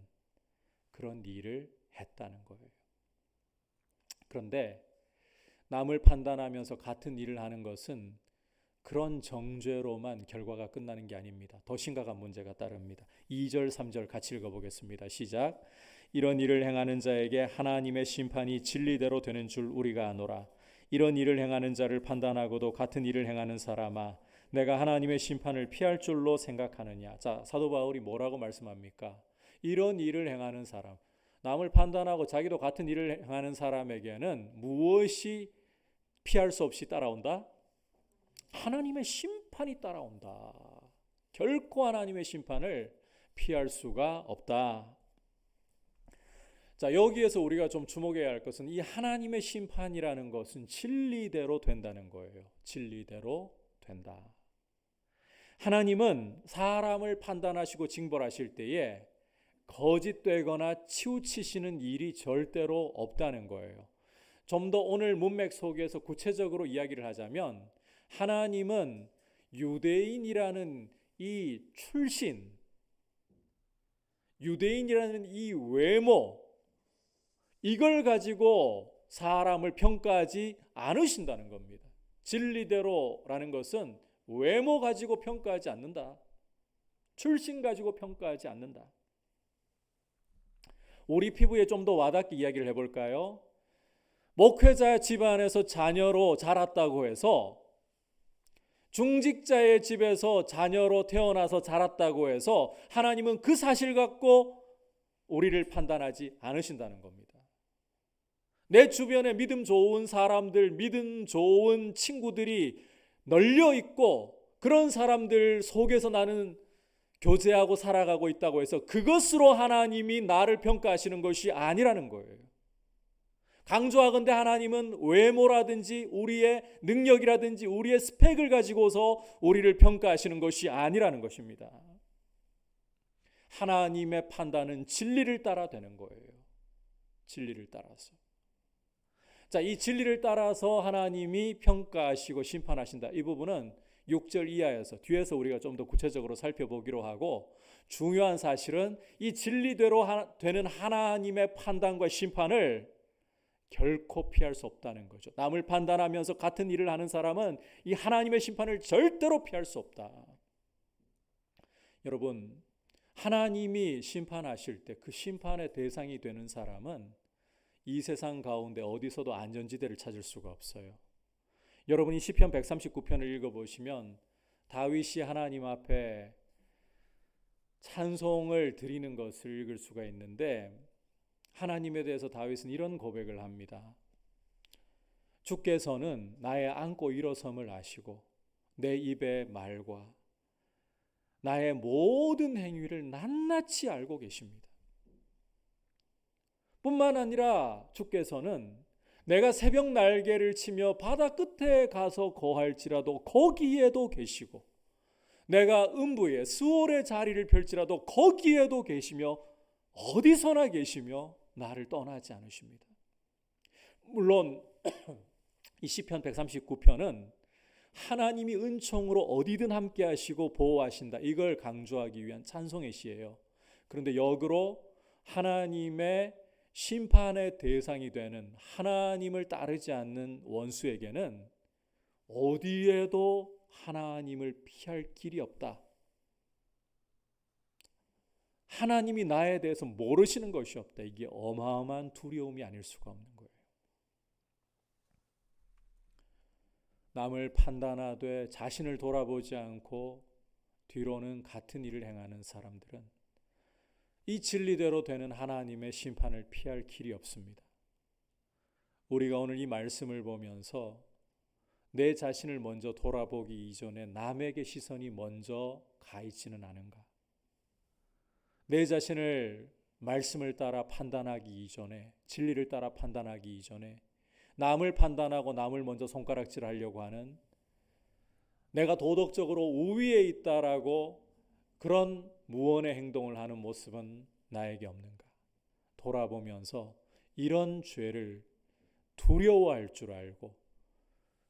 그런 일을 했다는 거예요. 그런데 남을 판단하면서 같은 일을 하는 것은 그런 정죄로만 결과가 끝나는 게 아닙니다. 더 심각한 문제가 따릅니다. 2절, 3절 같이 읽어보겠습니다. 시작. 이런 일을 행하는 자에게 하나님의 심판이 진리대로 되는 줄 우리가 아노라. 이런 일을 행하는 자를 판단하고도 같은 일을 행하는 사람아, 내가 하나님의 심판을 피할 줄로 생각하느냐. 자, 사도 바울이 뭐라고 말씀합니까? 이런 일을 행하는 사람, 남을 판단하고 자기도 같은 일을 행하는 사람에게는 무엇이 피할 수 없이 따라온다? 하나님의 심판이 따라온다. 결코 하나님의 심판을 피할 수가 없다. 자, 여기에서 우리가 좀 주목해야 할 것은 이 하나님의 심판이라는 것은 진리대로 된다는 거예요. 진리대로 된다. 하나님은 사람을 판단하시고 징벌하실 때에 거짓되거나 치우치시는 일이 절대로 없다는 거예요. 좀 더 오늘 문맥 속에서 구체적으로 이야기를 하자면, 하나님은 유대인이라는 이 출신, 유대인이라는 이 외모, 이걸 가지고 사람을 평가하지 않으신다는 겁니다. 진리대로라는 것은 외모 가지고 평가하지 않는다. 출신 가지고 평가하지 않는다. 우리 피부에 좀 더 와닿게 이야기를 해볼까요? 목회자 집안에서 자녀로 자랐다고 해서, 중직자의 집에서 자녀로 태어나서 자랐다고 해서 하나님은 그 사실 갖고 우리를 판단하지 않으신다는 겁니다. 내 주변에 믿음 좋은 사람들, 믿음 좋은 친구들이 널려 있고, 그런 사람들 속에서 나는 교제하고 살아가고 있다고 해서 그것으로 하나님이 나를 평가하시는 것이 아니라는 거예요. 강조하건대 하나님은 외모라든지 우리의 능력이라든지 우리의 스펙을 가지고서 우리를 평가하시는 것이 아니라는 것입니다. 하나님의 판단은 진리를 따라 되는 거예요. 진리를 따라서. 자, 이 진리를 따라서 하나님이 평가하시고 심판하신다. 이 부분은 6절 이하에서 뒤에서 우리가 좀 더 구체적으로 살펴보기로 하고, 중요한 사실은 이 진리대로 되는 하나님의 판단과 심판을 결코 피할 수 없다는 거죠. 남을 판단하면서 같은 일을 하는 사람은 이 하나님의 심판을 절대로 피할 수 없다. 여러분, 하나님이 심판하실 때 그 심판의 대상이 되는 사람은 이 세상 가운데 어디서도 안전지대를 찾을 수가 없어요. 여러분이 시편 139편을 읽어보시면 다윗이 하나님 앞에 찬송을 드리는 것을 읽을 수가 있는데, 하나님에 대해서 다윗은 이런 고백을 합니다. 주께서는 나의 앉고 일어섬을 아시고 내 입의 말과 나의 모든 행위를 낱낱이 알고 계십니다. 뿐만 아니라 주께서는 내가 새벽 날개를 치며 바다 끝에 가서 거할지라도 거기에도 계시고, 내가 음부에 스올의 자리를 펼지라도 거기에도 계시며 어디서나 계시며 나를 떠나지 않으십니다. 물론 이 시편 139편은 하나님이 은총으로 어디든 함께 하시고 보호하신다, 이걸 강조하기 위한 찬송의 시예요. 그런데 역으로 하나님의 심판의 대상이 되는 하나님을 따르지 않는 원수에게는 어디에도 하나님을 피할 길이 없다. 하나님이 나에 대해서 모르시는 것이 없다. 이게 어마어마한 두려움이 아닐 수가 없는 거예요. 남을 판단하되 자신을 돌아보지 않고 뒤로는 같은 일을 행하는 사람들은 이 진리대로 되는 하나님의 심판을 피할 길이 없습니다. 우리가 오늘 이 말씀을 보면서 내 자신을 먼저 돌아보기 이전에 남에게 시선이 먼저 가 있지는 않은가? 내 자신을 말씀을 따라 판단하기 이전에, 진리를 따라 판단하기 이전에 남을 판단하고 남을 먼저 손가락질하려고 하는, 내가 도덕적으로 우위에 있다라고 그런 무언의 행동을 하는 모습은 나에게 없는가? 돌아보면서 이런 죄를 두려워할 줄 알고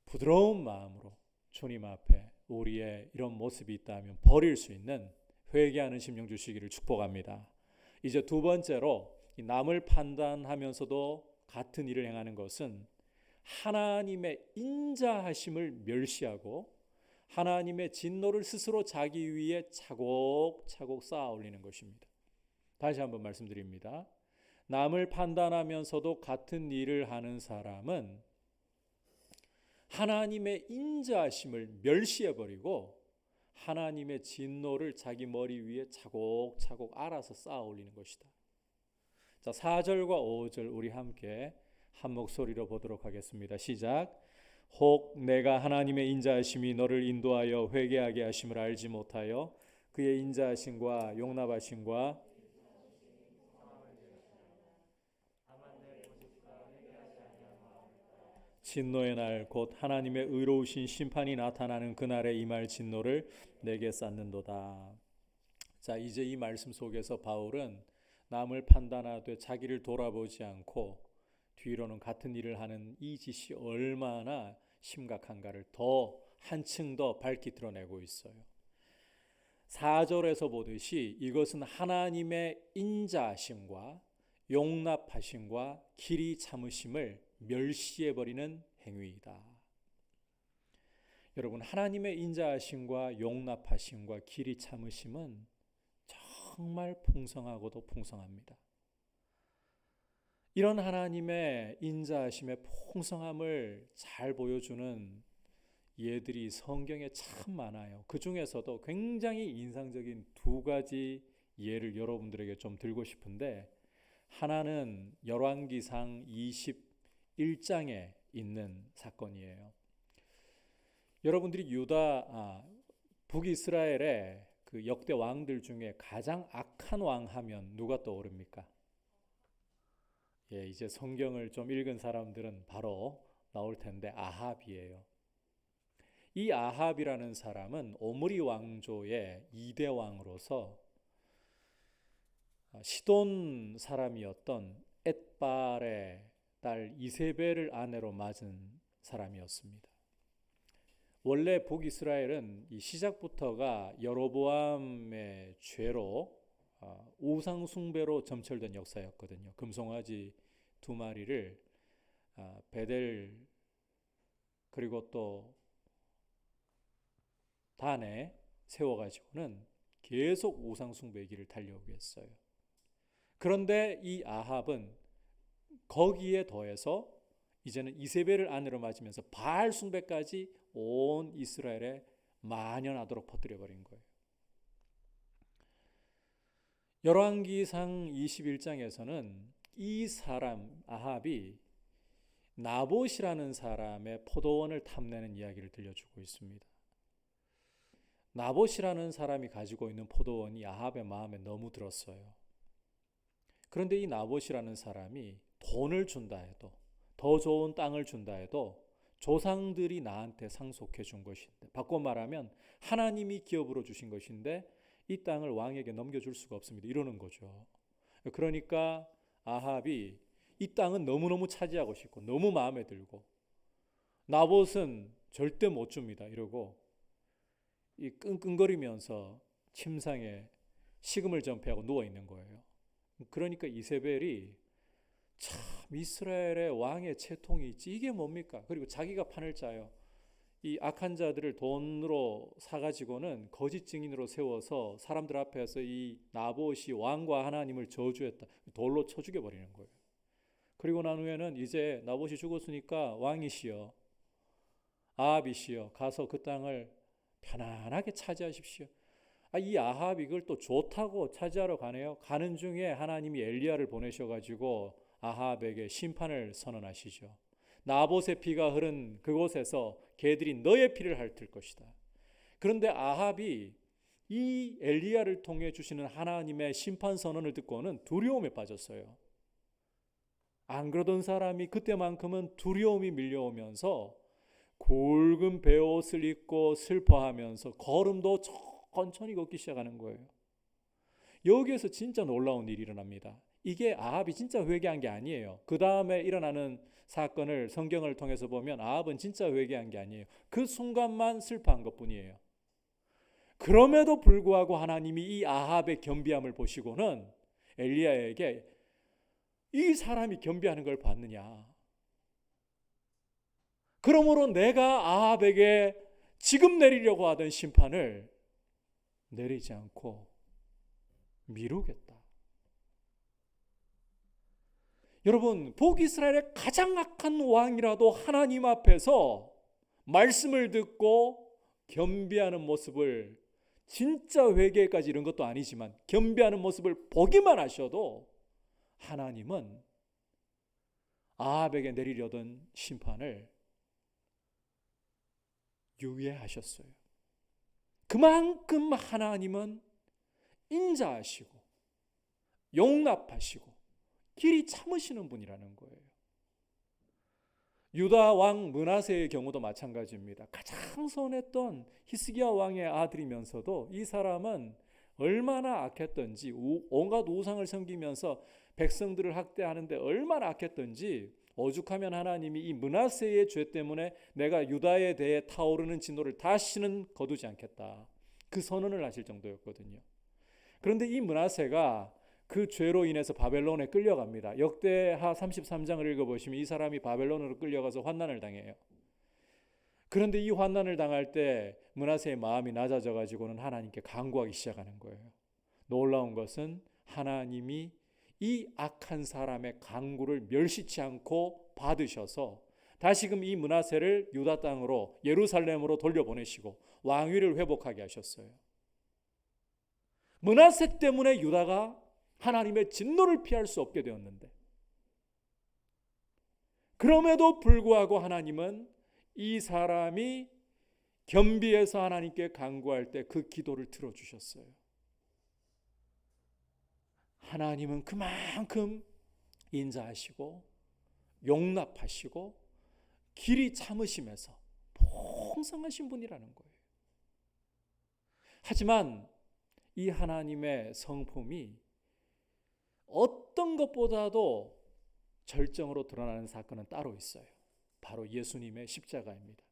부드러운 마음으로 주님 앞에 우리의 이런 모습이 있다면 버릴 수 있는 회개하는 심령 주시기를 축복합니다. 이제 두 번째로, 남을 판단하면서도 같은 일을 행하는 것은 하나님의 인자하심을 멸시하고 하나님의 진노를 스스로 자기 위에 차곡차곡 쌓아 올리는 것입니다. 다시 한번 말씀드립니다. 남을 판단하면서도 같은 일을 하는 사람은 하나님의 인자하심을 멸시해버리고 하나님의 진노를 자기 머리 위에 차곡차곡 알아서 쌓아 올리는 것이다. 자, 4절과 5절 우리 함께 한 목소리로 보도록 하겠습니다. 시작. 혹 내가 하나님의 인자하심이 너를 인도하여 회개하게 하심을 알지 못하여 그의 인자하심과 용납하심과 진노의 날 곧 하나님의 의로우신 심판이 나타나는 그날에 임할 진노를 내게 쌓는도다. 자, 이제 이 말씀 속에서 바울은 남을 판단하되 자기를 돌아보지 않고 뒤로는 같은 일을 하는 이 짓이 얼마나 심각한가를 더 한층 더 밝히 드러내고 있어요. 4절에서 보듯이 이것은 하나님의 인자하심과 용납하심과 길이 참으심을 멸시해버리는 행위이다. 여러분, 하나님의 인자하심과 용납하심과 길이 참으심은 정말 풍성하고도 풍성합니다. 이런 하나님의 인자하심의 풍성함을 잘 보여주는 예들이 성경에 참 많아요. 그 중에서도 굉장히 인상적인 두 가지 예를 여러분들에게 좀 들고 싶은데, 하나는 열왕기상 21장에 있는 사건이에요. 여러분들이 북이스라엘의 그 역대 왕들 중에 가장 악한 왕 하면 누가 떠오릅니까? 이제 성경을 좀 읽은 사람들은 바로 나올 텐데 아합이에요. 이 아합이라는 사람은 오므리 왕조의 2대 왕으로서 시돈 사람이었던 엣발의 딸 이세벨을 아내로 맞은 사람이었습니다. 원래 북이스라엘은 이 시작부터가 여로보암의 죄로 우상 숭배로 점철된 역사였거든요. 금송아지 2마리를 베델 그리고 또 단에 세워가지고는 계속 우상 숭배의 길을 달려오게 했어요. 그런데 이 아합은 거기에 더해서 이제는 이세벨을 아내로 맞으면서 바알 숭배까지 온 이스라엘에 만연하도록 퍼뜨려버린 거예요. 열왕기상 21장에서는 이 사람 아합이 나봇이라는 사람의 포도원을 탐내는 이야기를 들려주고 있습니다. 나봇이라는 사람이 가지고 있는 포도원이 아합의 마음에 너무 들었어요. 그런데 이 나봇이라는 사람이 돈을 준다 해도, 더 좋은 땅을 준다 해도 조상들이 나한테 상속해 준 것인데, 바꿔 말하면 하나님이 기업으로 주신 것인데 이 땅을 왕에게 넘겨줄 수가 없습니다. 이러는 거죠. 그러니까 아합이 이 땅은 너무너무 차지하고 싶고 너무 마음에 들고 나봇은 절대 못 줍니다. 이러고 이 끙끙거리면서 침상에 식음을 전폐하고 누워 있는 거예요. 그러니까 이세벨이 참 이스라엘의 왕의 채통이 있지 이게 뭡니까? 그리고 자기가 판을 짜요. 이 악한 자들을 돈으로 사가지고는 거짓 증인으로 세워서 사람들 앞에서 이 나봇이 왕과 하나님을 저주했다. 돌로 쳐 죽여버리는 거예요. 그리고 난 후에는 이제 나봇이 죽었으니까 왕이시여 아합이시여 가서 그 땅을 편안하게 차지하십시오. 이 아합 이걸 또 좋다고 차지하러 가네요. 가는 중에 하나님이 엘리야를 보내셔가지고 아합에게 심판을 선언하시죠. 나봇의 피가 흐른 그곳에서 개들이 너의 피를 핥을 것이다. 그런데 아합이 이 엘리야를 통해 주시는 하나님의 심판 선언을 듣고는 두려움에 빠졌어요. 안 그러던 사람이 그때만큼은 두려움이 밀려오면서 굵은 베옷을 입고 슬퍼하면서 걸음도 천천히 걷기 시작하는 거예요. 여기에서 진짜 놀라운 일이 일어납니다. 이게 아합이 진짜 회개한 게 아니에요. 그 다음에 일어나는 사건을 성경을 통해서 보면 아합은 진짜 회개한 게 아니에요. 그 순간만 슬퍼한 것뿐이에요. 그럼에도 불구하고 하나님이 이 아합의 겸비함을 보시고는 엘리야에게 이 사람이 겸비하는 걸 봤느냐. 그러므로 내가 아합에게 지금 내리려고 하던 심판을 내리지 않고 미루겠다. 여러분, 북이스라엘의 가장 악한 왕이라도 하나님 앞에서 말씀을 듣고 겸비하는 모습을, 진짜 회개까지 이런 것도 아니지만 겸비하는 모습을 보기만 하셔도 하나님은 아합에게 내리려던 심판을 유예하셨어요. 그만큼 하나님은 인자하시고 용납하시고 길이 참으시는 분이라는 거예요. 유다 왕 므낫세의 경우도 마찬가지입니다. 가장 선했던 히스기야 왕의 아들이면서도 이 사람은 얼마나 악했던지, 온갖 우상을 섬기면서 백성들을 학대하는데 얼마나 악했던지, 오죽하면 하나님이 이 므낫세의 죄 때문에 내가 유다에 대해 타오르는 진노를 다시는 거두지 않겠다, 그 선언을 하실 정도였거든요. 그런데 이 므낫세가 그 죄로 인해서 바벨론에 끌려갑니다. 역대하 33장을 읽어보시면 이 사람이 바벨론으로 끌려가서 환난을 당해요. 그런데 이 환난을 당할 때 므낫세의 마음이 낮아져 가지고는 하나님께 간구하기 시작하는 거예요. 놀라운 것은 하나님이 이 악한 사람의 간구를 멸시치 않고 받으셔서 다시금 이 므낫세를 유다 땅으로, 예루살렘으로 돌려보내시고 왕위를 회복하게 하셨어요. 므낫세 때문에 유다가 하나님의 진노를 피할 수 없게 되었는데, 그럼에도 불구하고 하나님은 이 사람이 겸비해서 하나님께 간구할 때 그 기도를 들어주셨어요. 하나님은 그만큼 인자하시고 용납하시고 길이 참으심에서 풍성하신 분이라는 거예요. 하지만 이 하나님의 성품이 어떤 것보다도 절정으로 드러나는 사건은 따로 있어요. 바로 예수님의 십자가입니다.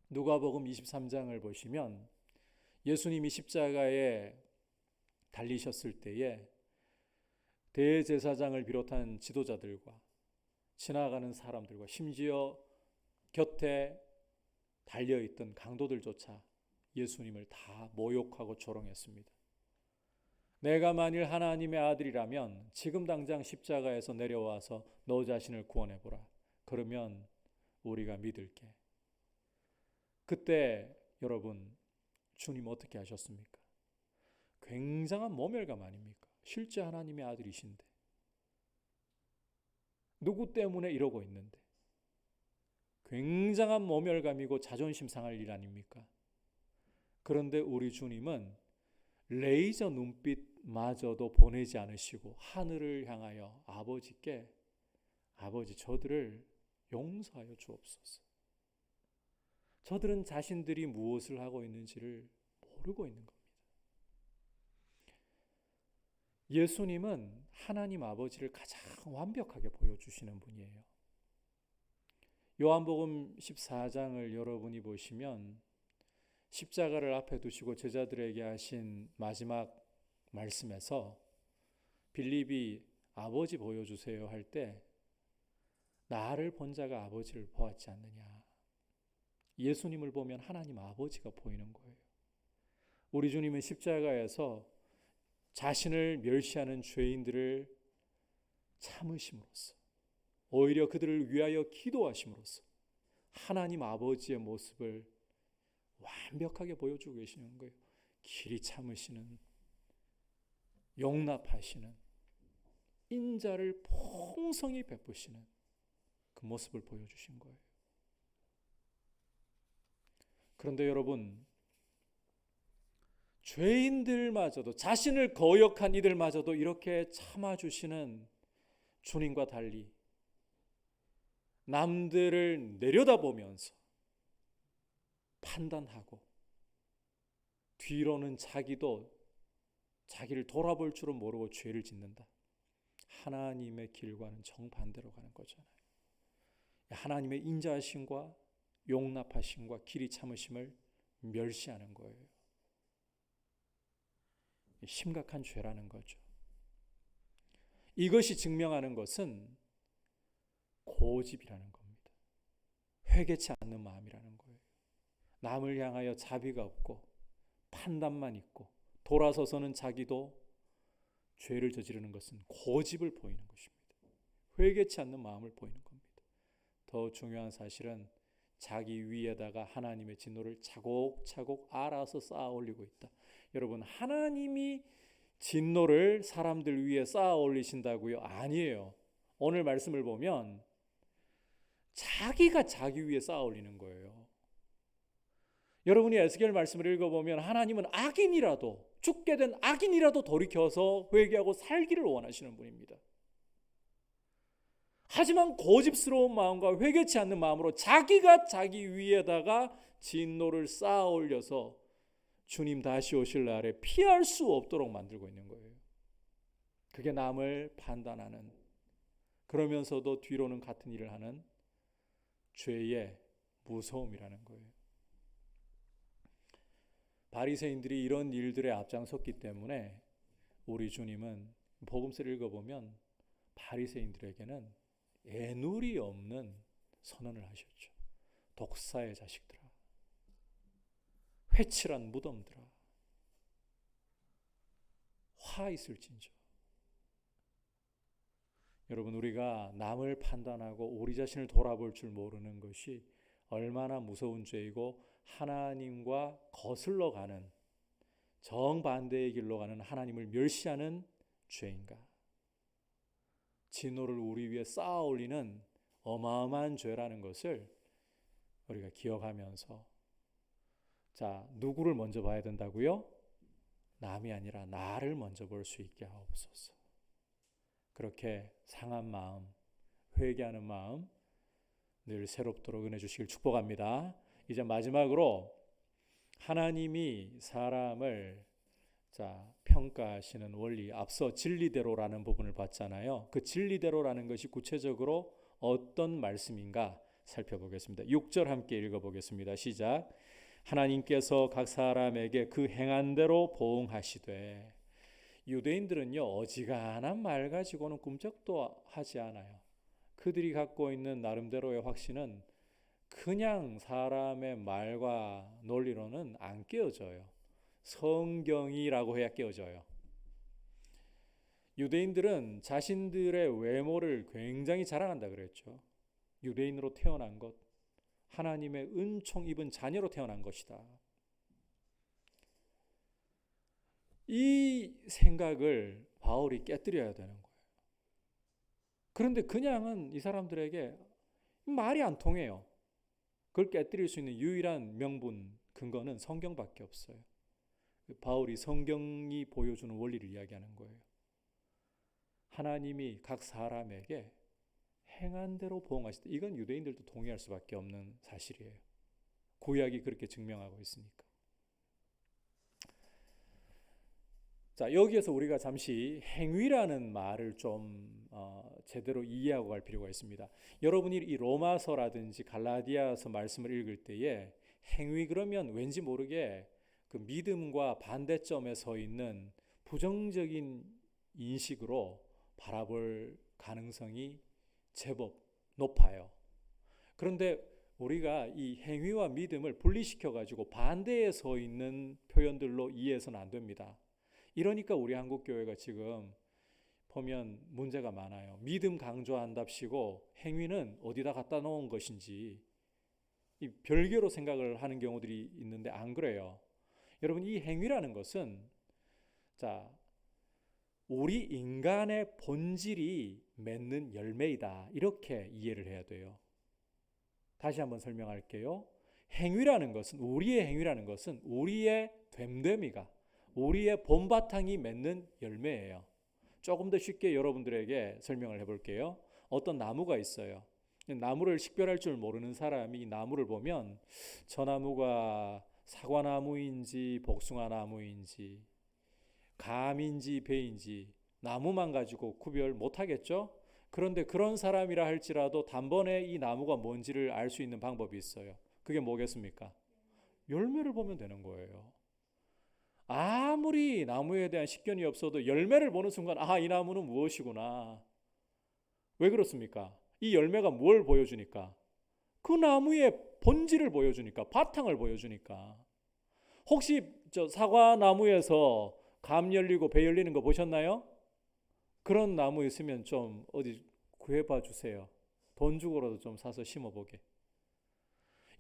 누가복음 23장을 보시면 예수님이 십자가에 달리셨을 때에 대제사장을 비롯한 지도자들과 지나가는 사람들과 심지어 곁에 달려있던 강도들조차 예수님을 다 모욕하고 조롱했습니다. 내가 만일 하나님의 아들이라면 지금 당장 십자가에서 내려와서 너 자신을 구원해보라. 그러면 우리가 믿을게. 그때 여러분 주님 어떻게 하셨습니까? 굉장한 모멸감 아닙니까? 실제 하나님의 아들이신데 누구 때문에 이러고 있는데 굉장한 모멸감이고 자존심 상할 일 아닙니까? 그런데 우리 주님은 레이저 눈빛마저도 보내지 않으시고 하늘을 향하여 아버지께 아버지 저들을 용서하여 주옵소서. 저들은 자신들이 무엇을 하고 있는지를 모르고 있는 겁니다. 예수님은 하나님 아버지를 가장 완벽하게 보여주시는 분이에요. 요한복음 14장을 여러분이 보시면 십자가를 앞에 두시고 제자들에게 하신 마지막 말씀에서 빌립이 아버지 보여주세요 할 때 나를 본 자가 아버지를 보았지 않느냐. 예수님을 보면 하나님 아버지가 보이는 거예요. 우리 주님은 십자가에서 자신을 멸시하는 죄인들을 참으심으로써 오히려 그들을 위하여 기도하심으로써 하나님 아버지의 모습을 완벽하게 보여주고 계시는 거예요. 길이 참으시는, 용납하시는, 인자를 풍성히 베푸시는 그 모습을 보여주신 거예요. 그런데 여러분, 죄인들마저도, 자신을 거역한 이들마저도 이렇게 참아주시는 주님과 달리 남들을 내려다보면서 판단하고 뒤로는 자기도 자기를 돌아볼 줄은 모르고 죄를 짓는다. 하나님의 길과는 정반대로 가는 거잖아요. 하나님의 인자하심과 용납하심과 길이 참으심을 멸시하는 거예요. 심각한 죄라는 거죠. 이것이 증명하는 것은 고집이라는 겁니다. 회개치 않는 마음이라는 거예요. 남을 향하여 자비가 없고 판단만 있고 돌아서서는 자기도 죄를 저지르는 것은 고집을 보이는 것입니다. 회개치 않는 마음을 보이는 겁니다. 더 중요한 사실은 자기 위에다가 하나님의 진노를 차곡차곡 알아서 쌓아 올리고 있다. 여러분, 하나님이 진노를 사람들 위에 쌓아 올리신다고요? 아니에요. 오늘 말씀을 보면 자기가 자기 위에 쌓아 올리는 거예요. 여러분이 에스겔 말씀을 읽어보면 하나님은 악인이라도, 죽게 된 악인이라도 돌이켜서 회개하고 살기를 원하시는 분입니다. 하지만 고집스러운 마음과 회개치 않는 마음으로 자기가 자기 위에다가 진노를 쌓아 올려서 주님 다시 오실 날에 피할 수 없도록 만들고 있는 거예요. 그게 남을 판단하는, 그러면서도 뒤로는 같은 일을 하는 죄의 무서움이라는 거예요. 바리새인들이 이런 일들에 앞장섰기 때문에 우리 주님은 복음서를 읽어보면 바리새인들에게는 애누리 없는 선언을 하셨죠. 독사의 자식들아, 회칠한 무덤들아, 화 있을진저. 여러분, 우리가 남을 판단하고 우리 자신을 돌아볼 줄 모르는 것이 얼마나 무서운 죄이고 하나님과 거슬러 가는, 정반대의 길로 가는 하나님을 멸시하는 죄인가. 진노를 우리 위에 쌓아 올리는 어마어마한 죄라는 것을 우리가 기억하면서, 자, 누구를 먼저 봐야 된다고요? 남이 아니라 나를 먼저 볼 수 있게 하옵소서. 그렇게 상한 마음, 회개하는 마음 늘 새롭도록 은혜 주시길 축복합니다. 이제 마지막으로 하나님이 사람을 평가하시는 원리, 앞서 진리대로라는 부분을 봤잖아요. 그 진리대로라는 것이 구체적으로 어떤 말씀인가 살펴보겠습니다. 6절 함께 읽어보겠습니다. 시작. 하나님께서 각 사람에게 그 행한 대로 보응하시되. 유대인들은요, 어지간한 말 가지고는 꿈쩍도 하지 않아요. 그들이 갖고 있는 나름대로의 확신은 그냥 사람의 말과 논리로는 안 깨어져요. 성경이라고 해야 깨어져요. 유대인들은 자신들의 외모를 굉장히 자랑한다 그랬죠. 유대인으로 태어난 것, 하나님의 은총 입은 자녀로 태어난 것이다. 이 생각을 바울이 깨뜨려야 되는 거예요. 그런데 그냥은 이 사람들에게 말이 안 통해요. 그걸 깨뜨릴 수 있는 유일한 명분, 근거는 성경밖에 없어요. 바울이 성경이 보여주는 원리를 이야기하는 거예요. 하나님이 각 사람에게 행한 대로 보응하시다. 이건 유대인들도 동의할 수밖에 없는 사실이에요. 구약이 그렇게 증명하고 있으니까. 자, 여기에서 우리가 잠시 행위라는 말을 좀 제대로 이해하고 갈 필요가 있습니다. 여러분이 이 로마서라든지 갈라디아서 말씀을 읽을 때에 행위 그러면 왠지 모르게 그 믿음과 반대점에 서 있는 부정적인 인식으로 바라볼 가능성이 제법 높아요. 그런데 우리가 이 행위와 믿음을 분리시켜 가지고 반대에 서 있는 표현들로 이해해서는 안 됩니다. 이러니까 우리 한국교회가 지금 보면 문제가 많아요. 믿음 강조한답시고 행위는 어디다 갖다 놓은 것인지 이 별개로 생각을 하는 경우들이 있는데 안 그래요. 여러분, 이 행위라는 것은 우리 인간의 본질이 맺는 열매이다. 이렇게 이해를 해야 돼요. 다시 한번 설명할게요. 우리의 행위라는 것은 우리의 됨됨이가, 우리의 본바탕이 맺는 열매예요. 조금 더 쉽게 여러분들에게 설명을 해볼게요. 어떤 나무가 있어요. 나무를 식별할 줄 모르는 사람이 이 나무를 보면 저 나무가 사과나무인지 복숭아나무인지 감인지 배인지 나무만 가지고 구별 못하겠죠? 그런데 그런 사람이라 할지라도 단번에 이 나무가 뭔지를 알 수 있는 방법이 있어요. 그게 뭐겠습니까? 열매를 보면 되는 거예요. 아무리 나무에 대한 식견이 없어도 열매를 보는 순간 이 나무는 무엇이구나. 왜 그렇습니까? 이 열매가 뭘 보여주니까? 그 나무의 본질을 보여주니까, 바탕을 보여주니까. 혹시 저 사과나무에서 감 열리고 배 열리는 거 보셨나요? 그런 나무 있으면 좀 어디 구해봐 주세요. 돈 주고라도 좀 사서 심어보게.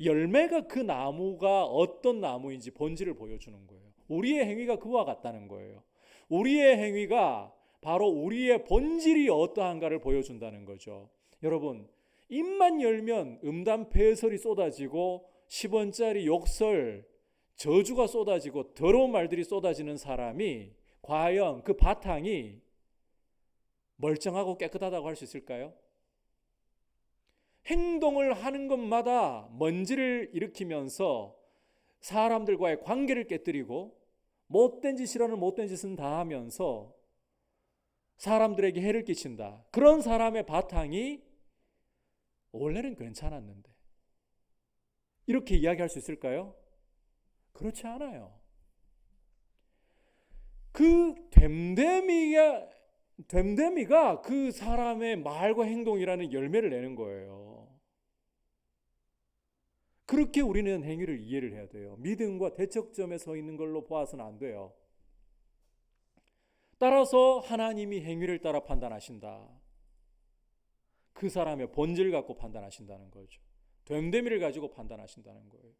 열매가 그 나무가 어떤 나무인지 본질을 보여주는 거예요. 우리의 행위가 그와 같다는 거예요. 우리의 행위가 바로 우리의 본질이 어떠한가를 보여준다는 거죠. 여러분, 입만 열면 음담패설이 쏟아지고 10원짜리 욕설, 저주가 쏟아지고 더러운 말들이 쏟아지는 사람이 과연 그 바탕이 멀쩡하고 깨끗하다고 할 수 있을까요? 행동을 하는 것마다 먼지를 일으키면서 사람들과의 관계를 깨뜨리고 못된 짓이라는 못된 짓은 다 하면서 사람들에게 해를 끼친다. 그런 사람의 바탕이 원래는 괜찮았는데 이렇게 이야기할 수 있을까요? 그렇지 않아요. 그 됨됨이가 그 사람의 말과 행동이라는 열매를 내는 거예요. 그렇게 우리는 행위를 이해를 해야 돼요. 믿음과 대척점에 서 있는 걸로 봐서는 안 돼요. 따라서 하나님이 행위를 따라 판단하신다. 그 사람의 본질 갖고 판단하신다는 거죠. 됨됨이를 가지고 판단하신다는 거예요.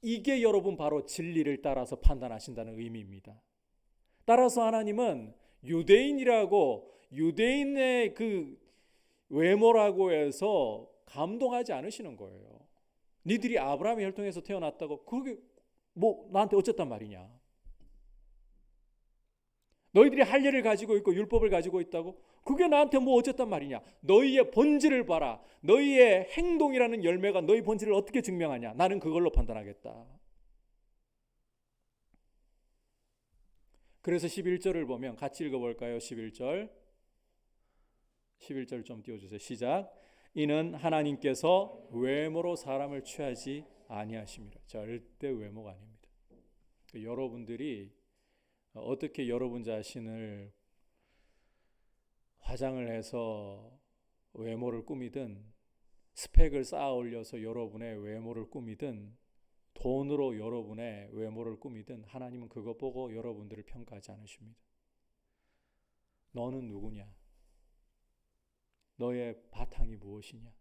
이게 여러분 바로 진리를 따라서 판단하신다는 의미입니다. 따라서 하나님은 유대인의 그 외모라고 해서 감동하지 않으시는 거예요. 니들이 아브라함의 혈통에서 태어났다고 그게 뭐 나한테 어쨌단 말이냐. 너희들이 할례를 가지고 있고 율법을 가지고 있다고? 그게 나한테 뭐 어쨌단 말이냐? 너희의 본질을 봐라. 너희의 행동이라는 열매가 너희 본질을 어떻게 증명하냐? 나는 그걸로 판단하겠다. 그래서 11절을 보면 같이 읽어볼까요? 11절 좀 띄워주세요. 시작. 이는 하나님께서 외모로 사람을 취하지 아니하심이라. 절대 외모가 아닙니다. 여러분들이 어떻게 여러분 자신을 화장을 해서 외모를 꾸미든, 스펙을 쌓아 올려서 여러분의 외모를 꾸미든, 돈으로 여러분의 외모를 꾸미든, 하나님은 그거 보고 여러분들을 평가하지 않으십니다. 너는 누구냐? 너의 바탕이 무엇이냐?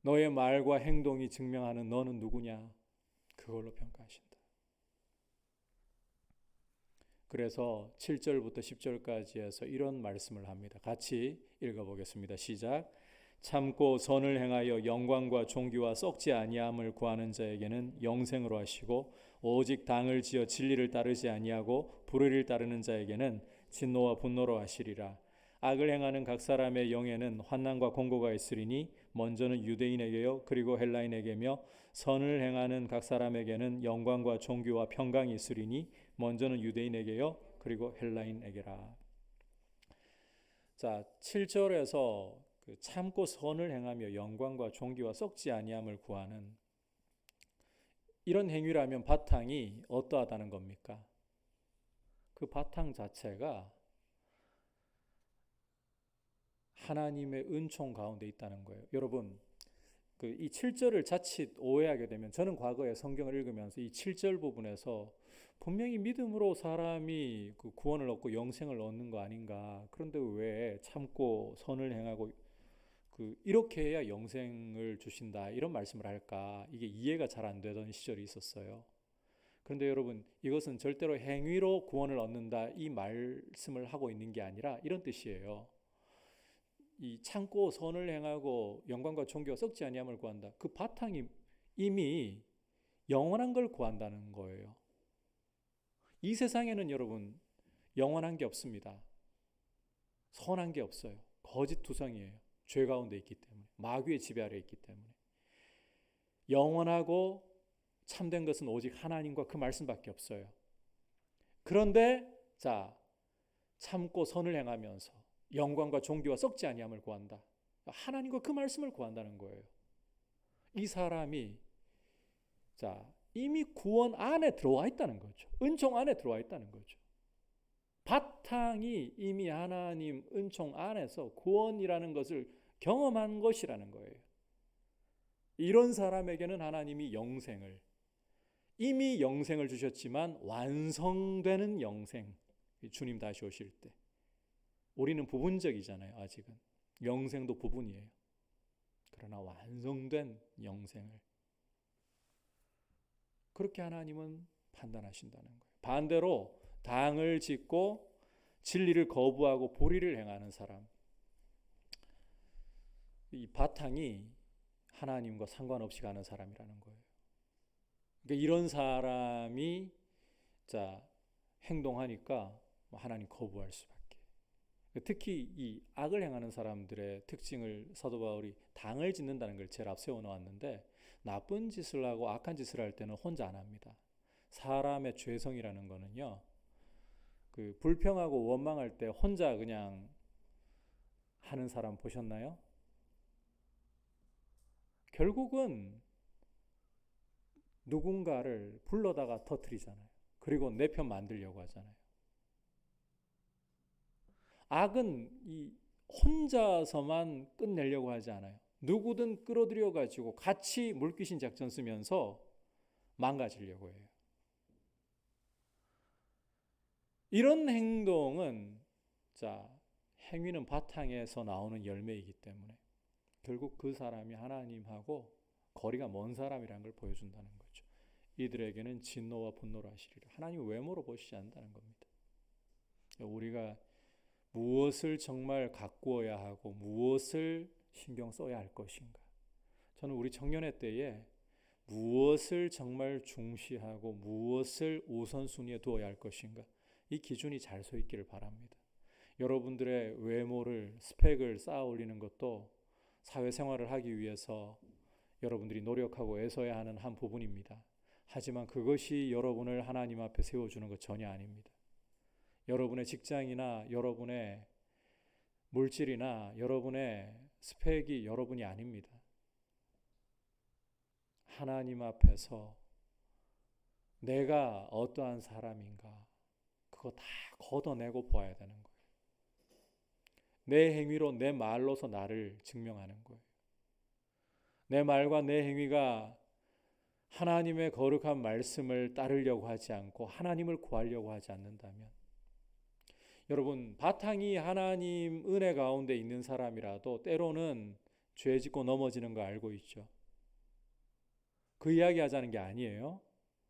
너의 말과 행동이 증명하는 너는 누구냐? 그걸로 평가하신다. 그래서 7절부터 10절까지 해서 이런 말씀을 합니다. 같이 읽어보겠습니다. 시작. 참고 선을 행하여 영광과 존귀와 썩지 아니함을 구하는 자에게는 영생으로 하시고, 오직 당을 지어 진리를 따르지 아니하고 불의를 따르는 자에게는 진노와 분노로 하시리라. 악을 행하는 각 사람의 영에는 환난과 공고가 있으리니 먼저는 유대인에게요 그리고 헬라인에게며, 선을 행하는 각 사람에게는 영광과 존귀와 평강이 있으리니 먼저는 유대인에게요 그리고 헬라인에게라. 자, 7절에서 참고 선을 행하며 영광과 존귀와 썩지 아니함을 구하는 이런 행위라면 바탕이 어떠하다는 겁니까? 그 바탕 자체가 하나님의 은총 가운데 있다는 거예요. 여러분, 이 7절을 자칫 오해하게 되면, 저는 과거에 성경을 읽으면서 이 7절 부분에서 분명히 믿음으로 사람이 구원을 얻고 영생을 얻는 거 아닌가, 그런데 왜 참고 선을 행하고 이렇게 해야 영생을 주신다 이런 말씀을 할까, 이게 이해가 잘 안 되던 시절이 있었어요. 그런데 여러분, 이것은 절대로 행위로 구원을 얻는다 이 말씀을 하고 있는 게 아니라 이런 뜻이에요. 이 참고 선을 행하고 영광과 존귀와 썩지 아니함을 구한다, 그 바탕이 이미 영원한 걸 구한다는 거예요. 이 세상에는 여러분 영원한 게 없습니다. 선한 게 없어요. 거짓투성이에요. 죄 가운데 있기 때문에, 마귀의 지배 아래 있기 때문에. 영원하고 참된 것은 오직 하나님과 그 말씀밖에 없어요. 그런데 자, 참고 선을 행하면서 영광과 존귀와 썩지 아니함을 구한다. 하나님과 그 말씀을 구한다는 거예요. 이 사람이 자, 이미 구원 안에 들어와 있다는 거죠. 은총 안에 들어와 있다는 거죠. 바탕이 이미 하나님 은총 안에서 구원이라는 것을 경험한 것이라는 거예요. 이런 사람에게는 하나님이 영생을, 이미 영생을 주셨지만 완성되는 영생, 주님 다시 오실 때, 우리는 부분적이잖아요. 아직은 영생도 부분이에요. 그러나 완성된 영생을 그렇게 하나님은 판단하신다는 거예요. 반대로 당을 짓고 진리를 거부하고 불의를 행하는 사람, 이 바탕이 하나님과 상관없이 가는 사람이라는 거예요. 그러니까 이런 사람이 자 행동하니까 하나님 거부할 수밖에. 특히 이 악을 행하는 사람들의 특징을 사도 바울이 당을 짓는다는 걸 제일 앞세워 놓았는데, 나쁜 짓을 하고 악한 짓을 할 때는 혼자 안 합니다. 사람의 죄성이라는 거는요, 불평하고 원망할 때 혼자 그냥 하는 사람 보셨나요? 결국은 누군가를 불러다가 터뜨리잖아요. 그리고 내 편 만들려고 하잖아요. 악은 이 혼자서만 끝내려고 하지 않아요. 누구든 끌어들여 가지고 같이 물귀신 작전 쓰면서 망가지려고 해요. 이런 행동은 자, 행위는 바탕에서 나오는 열매이기 때문에 결국 그 사람이 하나님하고 거리가 먼 사람이라는 걸 보여준다는 거죠. 이들에게는 진노와 분노를 하시리라. 하나님 외모로 보시지 않는다는 겁니다. 우리가 무엇을 정말 가꾸어야 하고 무엇을 신경 써야 할 것인가. 저는 우리 청년회 때에 무엇을 정말 중시하고 무엇을 우선순위에 두어야 할 것인가, 이 기준이 잘 서 있기를 바랍니다. 여러분들의 외모를 스펙을 쌓아 올리는 것도 사회생활을 하기 위해서 여러분들이 노력하고 애써야 하는 한 부분입니다. 하지만 그것이 여러분을 하나님 앞에 세워주는 것 전혀 아닙니다. 여러분의 직장이나 여러분의 물질이나 여러분의 스펙이 여러분이 아닙니다. 하나님 앞에서 내가 어떠한 사람인가 그거 다 걷어내고 보아야 되는 거예요. 내 행위로 내 말로서 나를 증명하는 거예요. 내 말과 내 행위가 하나님의 거룩한 말씀을 따르려고 하지 않고 하나님을 구하려고 하지 않는다면, 여러분 바탕이 하나님 은혜 가운데 있는 사람이라도 때로는 죄 짓고 넘어지는 거 알고 있죠. 그 이야기 하자는 게 아니에요.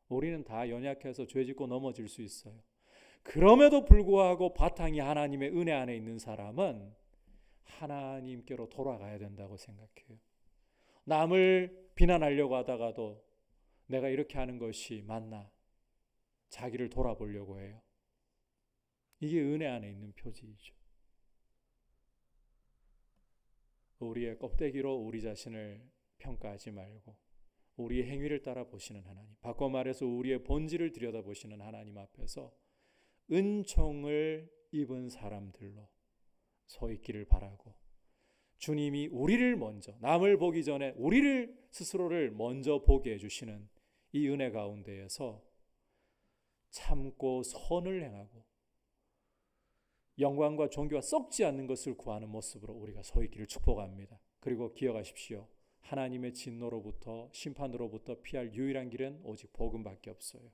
우리는 다 연약해서 죄 짓고 넘어질 수 있어요. 그럼에도 불구하고 바탕이 하나님의 은혜 안에 있는 사람은 하나님께로 돌아가야 된다고 생각해요. 남을 비난하려고 하다가도 내가 이렇게 하는 것이 맞나? 자기를 돌아보려고 해요. 이게 은혜 안에 있는 표지이죠. 우리의 껍데기로 우리 자신을 평가하지 말고 우리의 행위를 따라 보시는 하나님, 바꿔 말해서 우리의 본질을 들여다보시는 하나님 앞에서 은총을 입은 사람들로 서 있기를 바라고, 주님이 우리를 먼저, 남을 보기 전에 우리를 스스로를 먼저 보게 해주시는 이 은혜 가운데에서 참고 선을 행하고 영광과 존귀와 썩지 않는 것을 구하는 모습으로 우리가 서 있기를 축복합니다. 그리고 기억하십시오. 하나님의 진노로부터 심판으로부터 피할 유일한 길은 오직 복음밖에 없어요.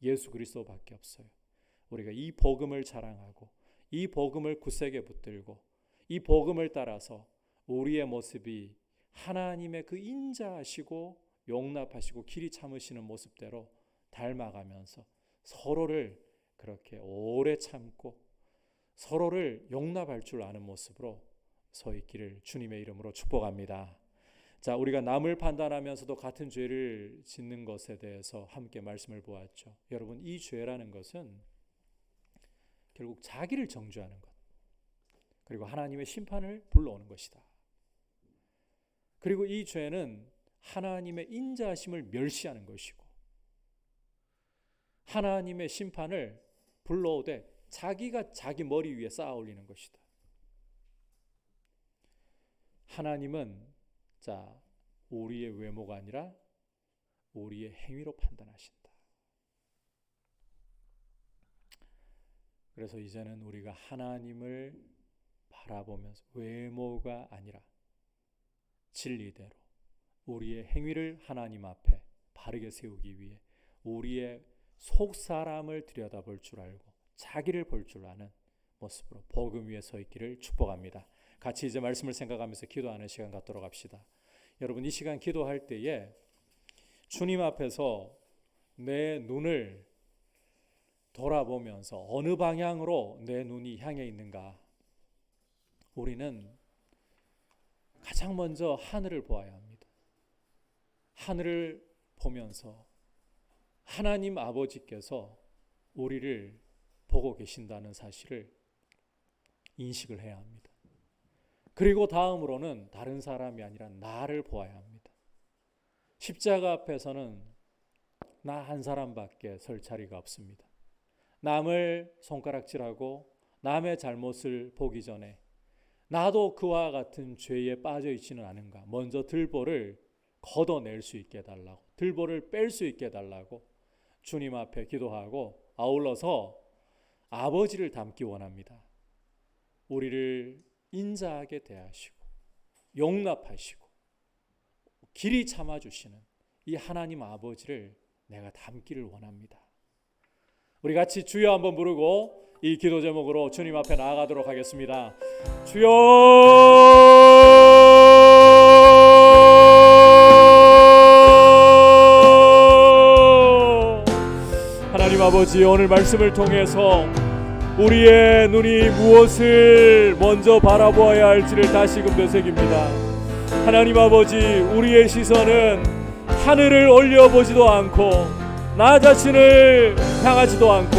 예수 그리스도밖에 없어요. 우리가 이 복음을 자랑하고 이 복음을 굳세게 붙들고 이 복음을 따라서 우리의 모습이 하나님의 그 인자하시고 용납하시고 길이 참으시는 모습대로 닮아가면서 서로를 그렇게 오래 참고 서로를 용납할 줄 아는 모습으로 서 있기를 주님의 이름으로 축복합니다. 자, 우리가 남을 판단하면서도 같은 죄를 짓는 것에 대해서 함께 말씀을 보았죠. 여러분, 이 죄라는 것은 결국 자기를 정죄하는 것, 그리고 하나님의 심판을 불러오는 것이다. 그리고 이 죄는 하나님의 인자하심을 멸시하는 것이고 하나님의 심판을 불러오되 자기가 자기 머리 위에 쌓아 올리는 것이다. 하나님은 우리의 외모가 아니라 우리의 행위로 판단하신다. 그래서 이제는 우리가 하나님을 바라보면서 외모가 아니라 진리대로 우리의 행위를 하나님 앞에 바르게 세우기 위해 우리의 속 사람을 들여다볼 줄 알고 자기를 볼 줄 아는 모습으로 복음 위에 서 있기를 축복합니다. 같이 이제 말씀을 생각하면서 기도하는 시간 갖도록 합시다. 여러분, 이 시간 기도할 때에 주님 앞에서 내 눈을 돌아보면서 어느 방향으로 내 눈이 향해 있는가? 우리는 가장 먼저 하늘을 보아야 합니다. 하늘을 보면서 하나님 아버지께서 우리를 보고 계신다는 사실을 인식을 해야 합니다. 그리고 다음으로는 다른 사람이 아니라 나를 보아야 합니다. 십자가 앞에서는 나 한 사람밖에 설 자리가 없습니다. 남을 손가락질하고 남의 잘못을 보기 전에 나도 그와 같은 죄에 빠져 있지는 않은가, 먼저 들보를 걷어낼 수 있게 해달라고, 들보를 뺄 수 있게 해달라고 주님 앞에 기도하고, 아울러서 아버지를 닮기 원합니다. 우리를 인자하게 대하시고 용납하시고 길이 참아주시는 이 하나님 아버지를 내가 닮기를 원합니다. 우리 같이 주여 한번 부르고 이 기도 제목으로 주님 앞에 나아가도록 하겠습니다. 주여, 하나님 아버지, 오늘 말씀을 통해서 우리의 눈이 무엇을 먼저 바라보아야 할지를 다시금 되새깁니다. 하나님 아버지, 우리의 시선은 하늘을 올려보지도 않고 나 자신을 향하지도 않고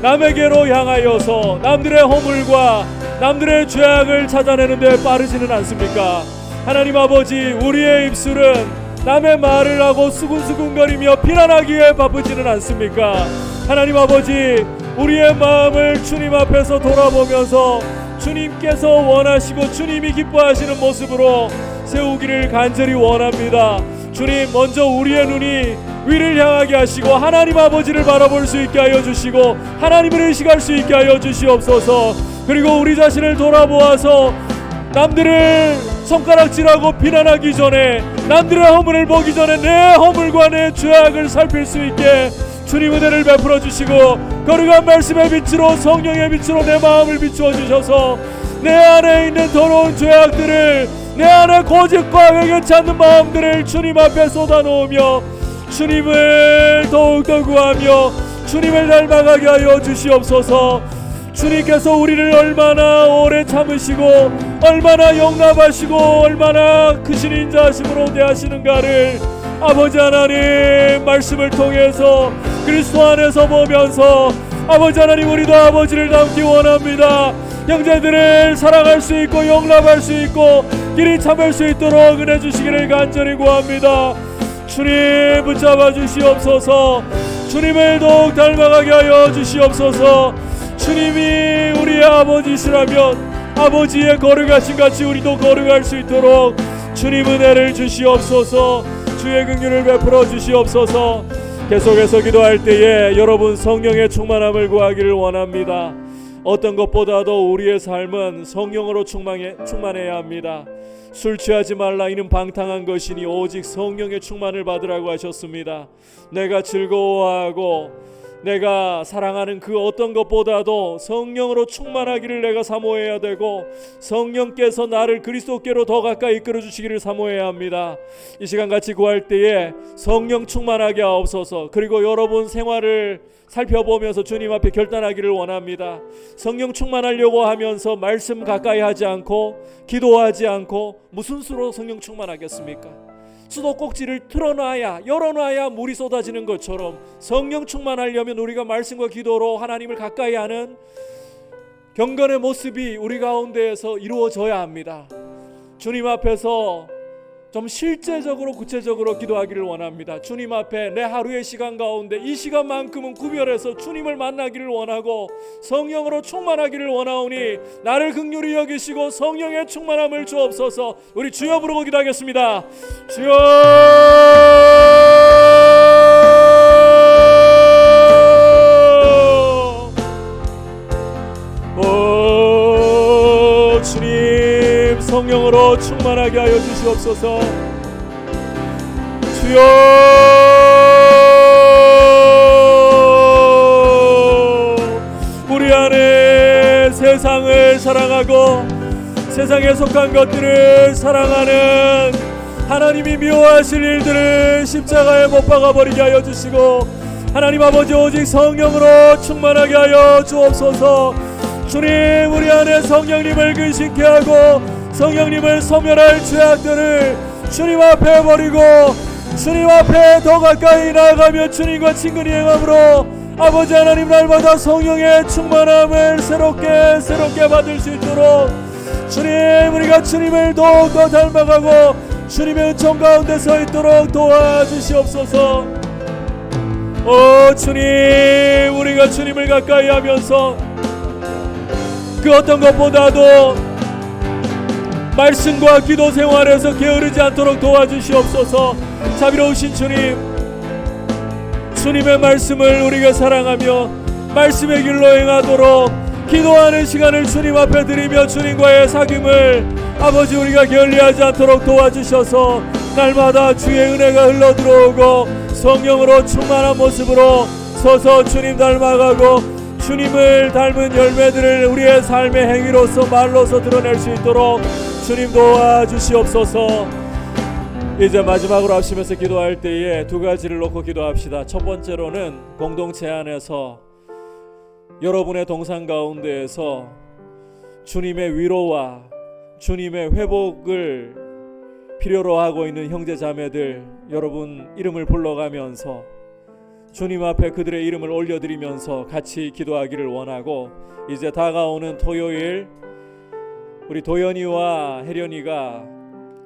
남에게로 향하여서 남들의 허물과 남들의 죄악을 찾아내는 데 빠르지는 않습니까? 하나님 아버지, 우리의 입술은 남의 말을 하고 수군수군거리며 비난하기에 바쁘지는 않습니까? 하나님 아버지, 우리의 마음을 주님 앞에서 돌아보면서 주님께서 원하시고 주님이 기뻐하시는 모습으로 세우기를 간절히 원합니다. 주님, 먼저 우리의 눈이 위를 향하게 하시고 하나님 아버지를 바라볼 수 있게 하여 주시고 하나님을 의식할 수 있게 하여 주시옵소서. 그리고 우리 자신을 돌아보아서 남들을 손가락질하고 비난하기 전에, 남들의 허물을 보기 전에 내 허물과 내 죄악을 살필 수 있게 주님 은혜를 베풀어 주시고 거룩한 말씀의 빛으로, 성령의 빛으로 내 마음을 비추어 주셔서 내 안에 있는 더러운 죄악들을, 내 안에 고집과 회개치 않는 마음들을 주님 앞에 쏟아놓으며 주님을 더욱더 구하며 주님을 닮아가게 하여 주시옵소서. 주님께서 우리를 얼마나 오래 참으시고 얼마나 용납하시고 얼마나 크신 인자하심으로 대하시는가를 아버지 하나님 말씀을 통해서 그리스도 안에서 보면서 아버지 하나님, 우리도 아버지를 닮기 원합니다. 형제들을 사랑할 수 있고 용납할 수 있고 길이 참을 수 있도록 은혜 주시기를 간절히 구합니다. 주님 붙잡아 주시옵소서. 주님을 더욱 닮아가게 하여 주시옵소서. 주님이 우리의 아버지시라면 아버지의 거룩하신 같이 우리도 거룩할 수 있도록 주님 은혜를 주시옵소서. 주의 긍휼을 베풀어 주시옵소서. 계속해서 기도할 때에 여러분 성령의 충만함을 구하기를 원합니다. 어떤 것보다도 우리의 삶은 성령으로 충만해야 합니다. 술 취하지 말라, 이는 방탕한 것이니 오직 성령의 충만을 받으라고 하셨습니다. 내가 즐거워하고 내가 사랑하는 그 어떤 것보다도 성령으로 충만하기를 내가 사모해야 되고 성령께서 나를 그리스도께로 더 가까이 이끌어 주시기를 사모해야 합니다. 이 시간 같이 구할 때에 성령 충만하게 하옵소서. 그리고 여러분 생활을 살펴보면서 주님 앞에 결단하기를 원합니다. 성령 충만하려고 하면서 말씀 가까이 하지 않고 기도하지 않고 무슨 수로 성령 충만하겠습니까? 수도꼭지를 틀어놔야, 열어놔야 물이 쏟아지는 것처럼 성령 충만하려면 우리가 말씀과 기도로 하나님을 가까이 하는 경건의 모습이 우리 가운데에서 이루어져야 합니다. 주님 앞에서 좀 실제적으로 구체적으로 기도하기를 원합니다. 주님 앞에 내 하루의 시간 가운데 이 시간만큼은 구별해서 주님을 만나기를 원하고 성령으로 충만하기를 원하오니 나를 긍휼히 여기시고 성령의 충만함을 주옵소서. 우리 주여 부르고 기도하겠습니다. 주여! 오 주님, 성령으로 충만하게 하여 주시옵소서. 주여, 우리 안에 세상을 사랑하고 세상에 속한 것들을 사랑하는 하나님이 미워하실 일들을 십자가에 못 박아버리게 하여 주시고 하나님 아버지 오직 성령으로 충만하게 하여 주옵소서. 주님, 우리 안에 성령님을 근심케 하고 성령님을 소멸할 죄악들을 주님 앞에 버리고 주님 앞에 더 가까이 나아가며 주님과 친근히 행함으로 아버지 하나님 날마다 성령의 충만함을 새롭게 받을 수 있도록 주님, 우리가 주님을 더욱더 닮아가고 주님의 은총 가운데 서 있도록 도와주시옵소서. 오 주님, 우리가 주님을 가까이 하면서 그 어떤 것보다도 말씀과 기도 생활에서 게으르지 않도록 도와주시옵소서. 자비로우신 주님, 주님의 말씀을 우리가 사랑하며 말씀의 길로 행하도록 기도하는 시간을 주님 앞에 드리며 주님과의 사귐을 아버지 우리가 게을리하지 않도록 도와주셔서 날마다 주의 은혜가 흘러들어오고 성령으로 충만한 모습으로 서서 주님 닮아가고 주님을 닮은 열매들을 우리의 삶의 행위로서 말로서 드러낼 수 있도록 주님 도와주시옵소서. 이제 마지막으로 합심해서 기도할 때에 두 가지를 놓고 기도합시다. 첫 번째로는 공동체 안에서 여러분의 동상 가운데에서 주님의 위로와 주님의 회복을 필요로 하고 있는 형제 자매들 여러분 이름을 불러가면서 주님 앞에 그들의 이름을 올려드리면서 같이 기도하기를 원하고, 이제 다가오는 토요일 우리 도연이와 혜련이가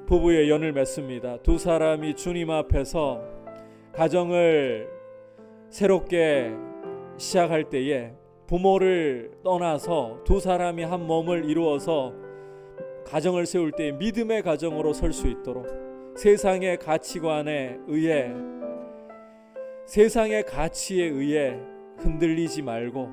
부부의 연을 맺습니다. 두 사람이 주님 앞에서 가정을 새롭게 시작할 때에 부모를 떠나서 두 사람이 한 몸을 이루어서 가정을 세울 때 믿음의 가정으로 설 수 있도록, 세상의 가치관에 의해, 세상의 가치에 의해 흔들리지 말고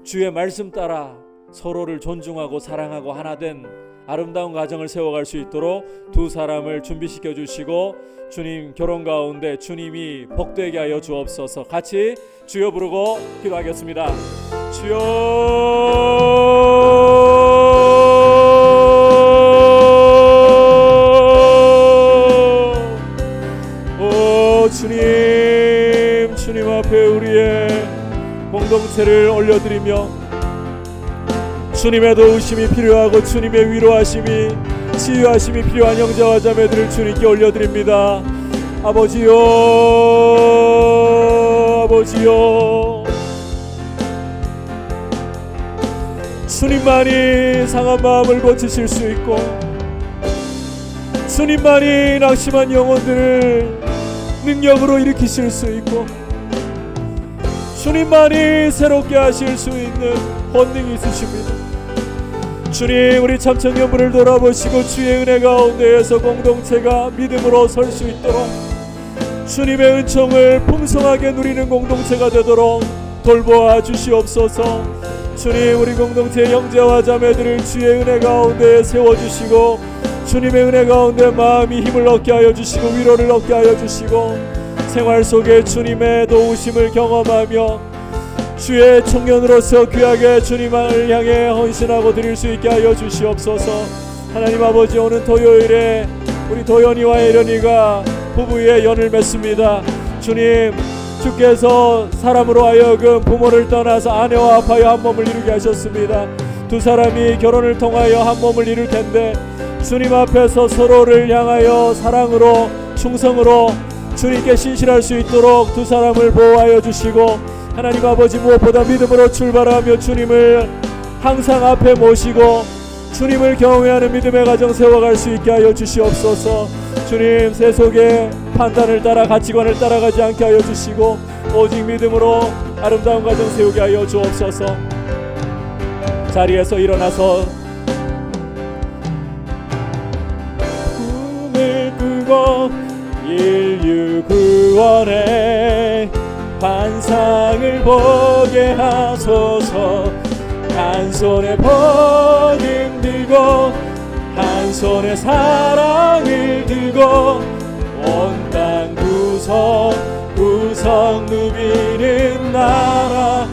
주의 말씀 따라 서로를 존중하고 사랑하고 하나된 아름다운 가정을 세워갈 수 있도록 두 사람을 준비시켜 주시고, 주님 결혼 가운데 주님이 복되게 하여 주옵소서. 같이 주여 부르고 기도하겠습니다. 주여, 오 주님, 주님 앞에 우리의 공동체를 올려드리며 주님의 도우심이 필요하고 주님의 위로하심이, 치유하심이 필요한 형제와 자매들을 주님께 올려드립니다. 아버지요, 아버지요, 주님만이 상한 마음을 고치실 수 있고, 주님만이 낙심한 영혼들을 능력으로 일으키실 수 있고, 주님만이 새롭게 하실 수 있는 권능이 있으십니다. 주님, 우리 참청년부를 돌아보시고 주의 은혜 가운데에서 공동체가 믿음으로 설 수 있도록, 주님의 은총을 풍성하게 누리는 공동체가 되도록 돌보아 주시옵소서. 주님, 우리 공동체 형제와 자매들을 주의 은혜 가운데 세워주시고, 주님의 은혜 가운데 마음이 힘을 얻게 하여 주시고 위로를 얻게 하여 주시고, 생활 속에 주님의 도우심을 경험하며 주의 청년으로서 귀하게 주님을 향해 헌신하고 드릴 수 있게 하여 주시옵소서. 하나님 아버지, 오는 토요일에 우리 도연이와 혜련이가 부부의 연을 맺습니다. 주님, 주께서 사람으로 하여금 부모를 떠나서 아내와 아파여 한 몸을 이루게 하셨습니다. 두 사람이 결혼을 통하여 한 몸을 이룰 텐데, 주님 앞에서 서로를 향하여 사랑으로, 충성으로 주님께 신실할 수 있도록 두 사람을 보호하여 주시고, 하나님 아버지, 무엇보다 믿음으로 출발하며 주님을 항상 앞에 모시고 주님을 경외하는 믿음의 가정 세워갈 수 있게 하여 주시옵소서. 주님, 세속의 판단을 따라 가치관을 따라가지 않게 하여 주시고 오직 믿음으로 아름다운 가정 세우게 하여 주옵소서. 자리에서 일어나서 꿈을 꾸고 인류 구원의 환상을 보게 하소서. 한 손에 복음 들고 한 손에 사랑을 들고 온 땅 구석 누비는 나라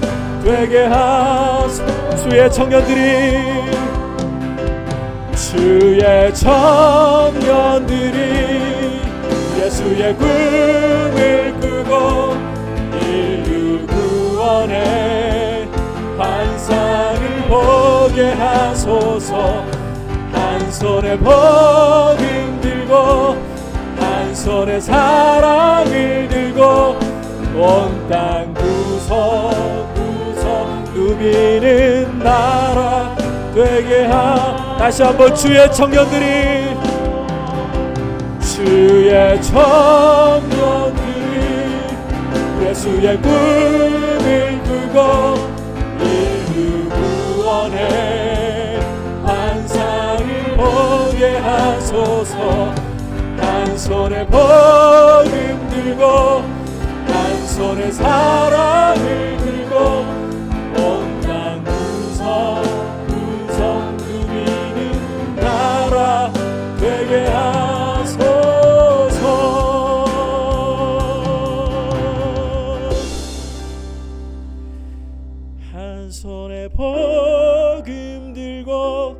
되게 하소서. 주의 청년들이 예수의 꿈을 꾸고 인류 구원의 환상을 보게 하소서. 한 손에 복음 들고 한 손에 사랑을 들고 온 땅 구석 누비는 나라 되게 다시 한번 주의 청년들이 예수의 꿈을 꾸고 인류 구원의 환상을 보게 하소서. 한 손에 복음 들고 한 손에 사랑을 들고 온 땅 구석 누비는 나라 되게 하소서. 한 손에 복음 들고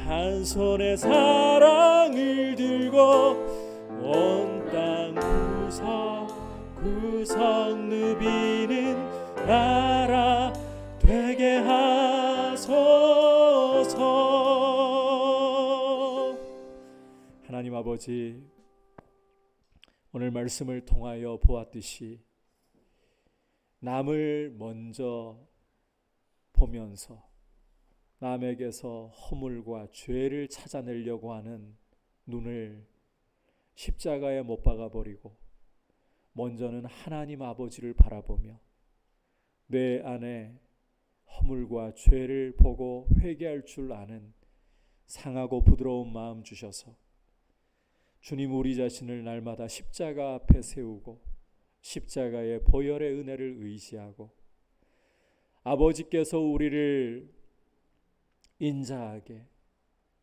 한 손에 사랑을 들고 온 땅 구석 누비는 나라 되게 하소서. 하나님 아버지, 오늘 말씀을 통하여 보았듯이 남을 먼저 보면서 남에게서 허물과 죄를 찾아내려고 하는 눈을 십자가에 못 박아 버리고 먼저는 하나님 아버지를 바라보며 내 안에 허물과 죄를 보고 회개할 줄 아는 상하고 부드러운 마음 주셔서 주님 우리 자신을 날마다 십자가 앞에 세우고 십자가의 보혈의 은혜를 의지하고 아버지께서 우리를 인자하게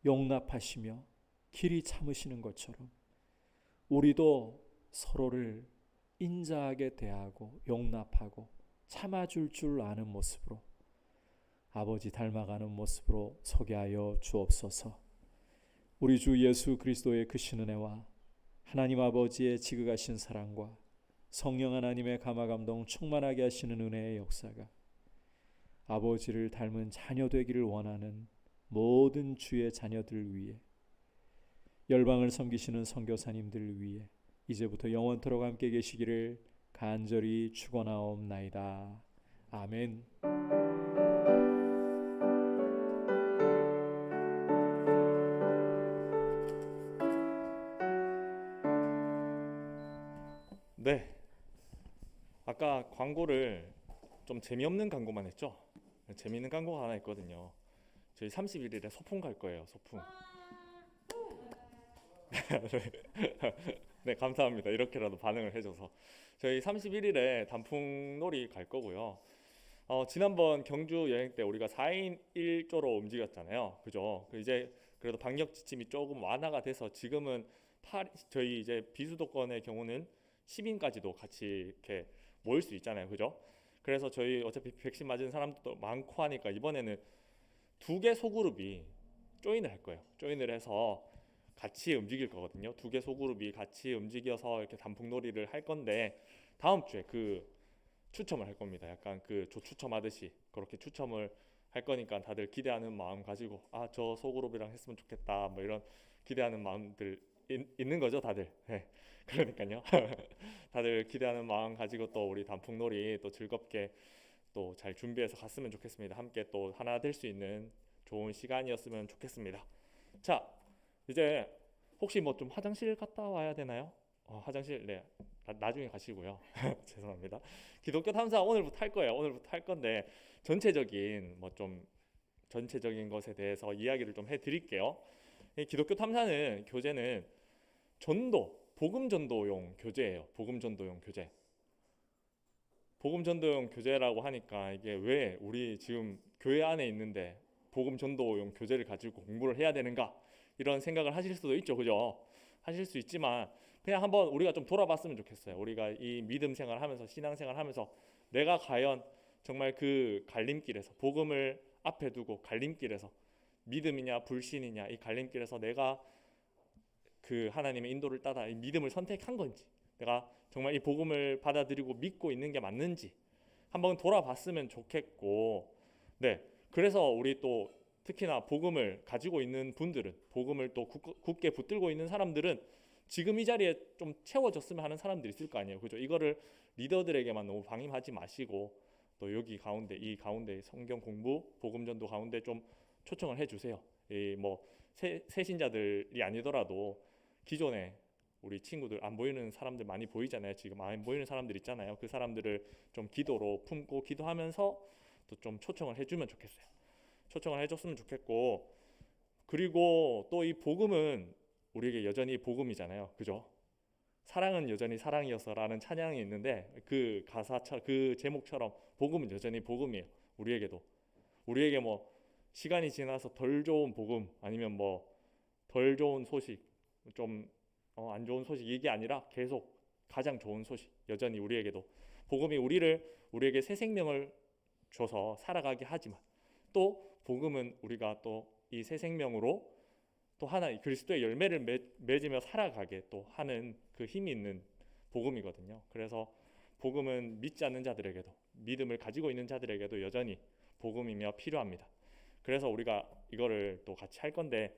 용납하시며 길이 참으시는 것처럼 우리도 서로를 인자하게 대하고 용납하고 참아줄 줄 아는 모습으로 아버지 닮아가는 모습으로 서게 하여 주옵소서. 우리 주 예수 그리스도의 크신 은혜와 하나님 아버지의 지극하신 사랑과 성령 하나님의 감화감동 충만하게 하시는 은혜의 역사가 아버지를 닮은 자녀 되기를 원하는 모든 주의 자녀들 위해 열방을 섬기시는 선교사님들 위해 이제부터 영원토록 함께 계시기를 간절히 축원하옵나이다. 아멘. 네, 아까 광고를 좀 재미없는 광고만 했죠? 재미있는 광고가 하나 있거든요. 저희 31일에 소풍 갈 거예요. 소풍. 네, 감사합니다. 이렇게라도 반응을 해줘서. 저희 31일에 단풍놀이 갈 거고요. 지난번 경주 여행 때 우리가 4인 1조로 움직였잖아요. 그죠? 이제 그래도 방역 지침이 조금 완화가 돼서 지금은 저희 이제 비수도권의 경우는 10인까지도 같이 이렇게 모일 수 있잖아요. 그죠? 그래서 저희 어차피 백신 맞은 사람도 많고 하니까 이번에는 2개 소그룹이 조인을 할 거예요. 조인을 해서 같이 움직일 거거든요. 2개 소그룹이 같이 움직여서 이렇게 단풍놀이를 할 건데 다음 주에 그 추첨을 할 겁니다. 약간 그 조 추첨하듯이 그렇게 추첨을 할 거니까 다들 기대하는 마음 가지고 저 소그룹이랑 했으면 좋겠다 뭐 이런 기대하는 마음들 있는 거죠, 다들. 네. 그러니까요. 다들 기대하는 마음 가지고 또 우리 단풍놀이 또 즐겁게 또 잘 준비해서 갔으면 좋겠습니다. 함께 또 하나 될 수 있는 좋은 시간이었으면 좋겠습니다. 자, 이제 혹시 뭐 좀 화장실 갔다 와야 되나요? 화장실 네 나중에 가시고요. 죄송합니다. 기독교 탐사 오늘부터 할 거예요. 오늘부터 할 건데 전체적인 전체적인 것에 대해서 이야기를 좀 해드릴게요. 이 기독교 탐사는 교재는 복음 전도용 교재예요. 복음 전도용 교재. 복음 전도용 교재라고 하니까 이게 왜 우리 지금 교회 안에 있는데 복음 전도용 교재를 가지고 공부를 해야 되는가 이런 생각을 하실 수도 있죠. 그죠? 하실 수 있지만 그냥 한번 우리가 좀 돌아봤으면 좋겠어요. 우리가 이 믿음 생활하면서 신앙생활 하면서 내가 과연 정말 그 갈림길에서 복음을 앞에 두고 갈림길에서 믿음이냐 불신이냐 이 갈림길에서 내가 그 하나님의 인도를 따라 이 믿음을 선택한 건지 내가 정말 이 복음을 받아들이고 믿고 있는 게 맞는지 한번 돌아봤으면 좋겠고 네 그래서 우리 또 특히나 복음을 가지고 있는 분들은 복음을 또 굳게 붙들고 있는 사람들은 지금 이 자리에 좀 채워졌으면 하는 사람들이 있을 거 아니에요. 그죠? 이거를 리더들에게만 너무 방임하지 마시고 또 여기 가운데 이 가운데 성경 공부 복음 전도 가운데 좀 초청을 해주세요. 뭐 새신자들이 아니더라도 기존에 우리 친구들 안 보이는 사람들 많이 보이잖아요. 지금 안 보이는 사람들 있잖아요. 그 사람들을 좀 기도로 품고 기도하면서 또 좀 초청을 해주면 좋겠어요. 초청을 해줬으면 좋겠고 그리고 또 이 복음은 우리에게 여전히 복음이잖아요. 그죠? 사랑은 여전히 사랑이어서라는 찬양이 있는데 그 그 제목처럼 복음은 여전히 복음이에요. 우리에게 뭐 시간이 지나서 덜 좋은 복음 아니면 뭐 덜 좋은 소식 좀 안 좋은 소식 이게 아니라 계속 가장 좋은 소식 여전히 우리에게도 복음이 우리에게 새 생명을 줘서 살아가게 하지만 또 복음은 우리가 또 이 새 생명으로 또 하나 그리스도의 열매를 맺으며 살아가게 또 하는 그 힘이 있는 복음이거든요. 그래서 복음은 믿지 않는 자들에게도 믿음을 가지고 있는 자들에게도 여전히 복음이며 필요합니다. 그래서 우리가 이거를 또 같이 할 건데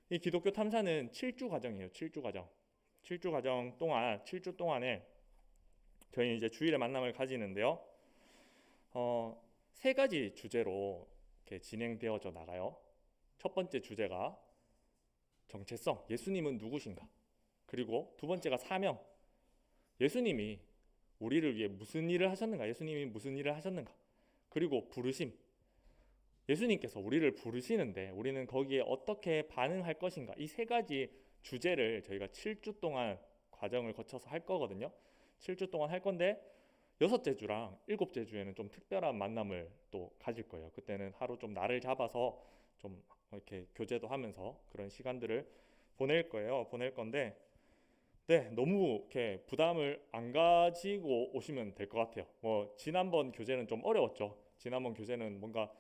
이 기독교 탐사는 7주 과정이에요. 7주 과정. 7주 동안에 저희 이제 주일에 만남을 가지는데요. 세 가지 주제로 이렇게 진행되어져 나가요. 첫 번째 주제가 정체성, 예수님은 누구신가? 그리고 두 번째가 사명, 예수님이 우리를 위해 무슨 일을 하셨는가? 예수님이 무슨 일을 하셨는가? 그리고 부르심, 예수님께서 우리를 부르시는데 우리는 거기에 어떻게 반응할 것인가? 이 세 가지 주제를 저희가 7주 동안 과정을 거쳐서 할 거거든요. 7주 동안 할 건데 여섯째 주랑 일곱째 주에는 좀 특별한 만남을 또 가질 거예요. 그때는 하루 좀 날을 잡아서 좀 이렇게 교제도 하면서 그런 시간들을 보낼 거예요. 보낼 건데 네, 너무 이렇게 부담을 안 가지고 오시면 될 것 같아요. 뭐 지난번 교재는 좀 어려웠죠. 지난번 교재는 뭔가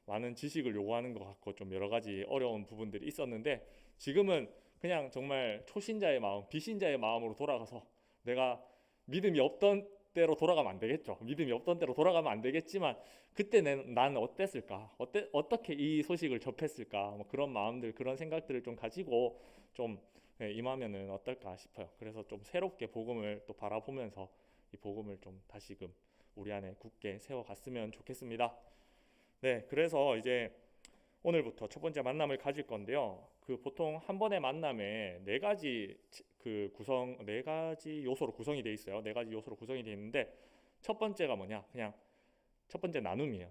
많은 지식을 요구하는 것 같고 좀 여러 가지 어려운 부분들이 있었는데 지금은 그냥 정말 초신자의 마음, 비신자의 마음으로 돌아가서 내가 믿음이 없던 때로 돌아가면 안 되겠죠. 믿음이 없던 때로 돌아가면 안 되겠지만 그때 난 어땠을까? 어떻게 이 소식을 접했을까? 뭐 그런 마음들, 그런 생각들을 좀 가지고 좀 임하면은 어떨까 싶어요. 그래서 좀 새롭게 복음을 또 바라보면서 이 복음을 좀 다시금 우리 안에 굳게 세워갔으면 좋겠습니다. 네, 그래서 이제 오늘부터 첫 번째 만남을 가질 건데요. 그 보통 한 번의 만남에 네 가지 요소로 구성이 돼 있어요. 네 가지 요소로 구성이 돼 있는데 첫 번째가 뭐냐? 그냥 첫 번째 나눔이에요.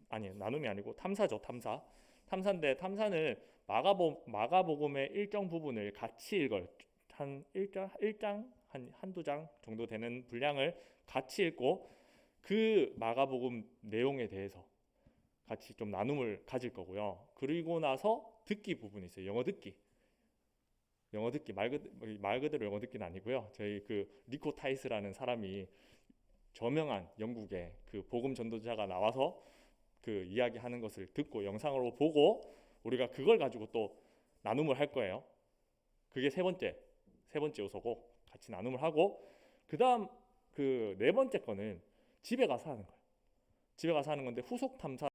나눔이 아니고 탐사죠. 탐사인데 탐사는 마가복음의 일정 부분을 같이 읽어요. 한 1장, 한두 장 정도 되는 분량을 같이 읽고 그 마가복음 내용에 대해서 같이 좀 나눔을 가질 거고요. 그리고 나서 듣기 부분이 있어요. 영어 듣기 말 그대로 영어 듣기는 아니고요. 저희 그 니코 타이스라는 사람이 저명한 영국의 그 복음 전도자가 나와서 그 이야기하는 것을 듣고 영상으로 보고 우리가 그걸 가지고 또 나눔을 할 거예요. 그게 세 번째 요소고 같이 나눔을 하고 그다음 그 네 번째 거는 집에 가서 하는 거예요. 집에 가서 하는 건데 후속 탐사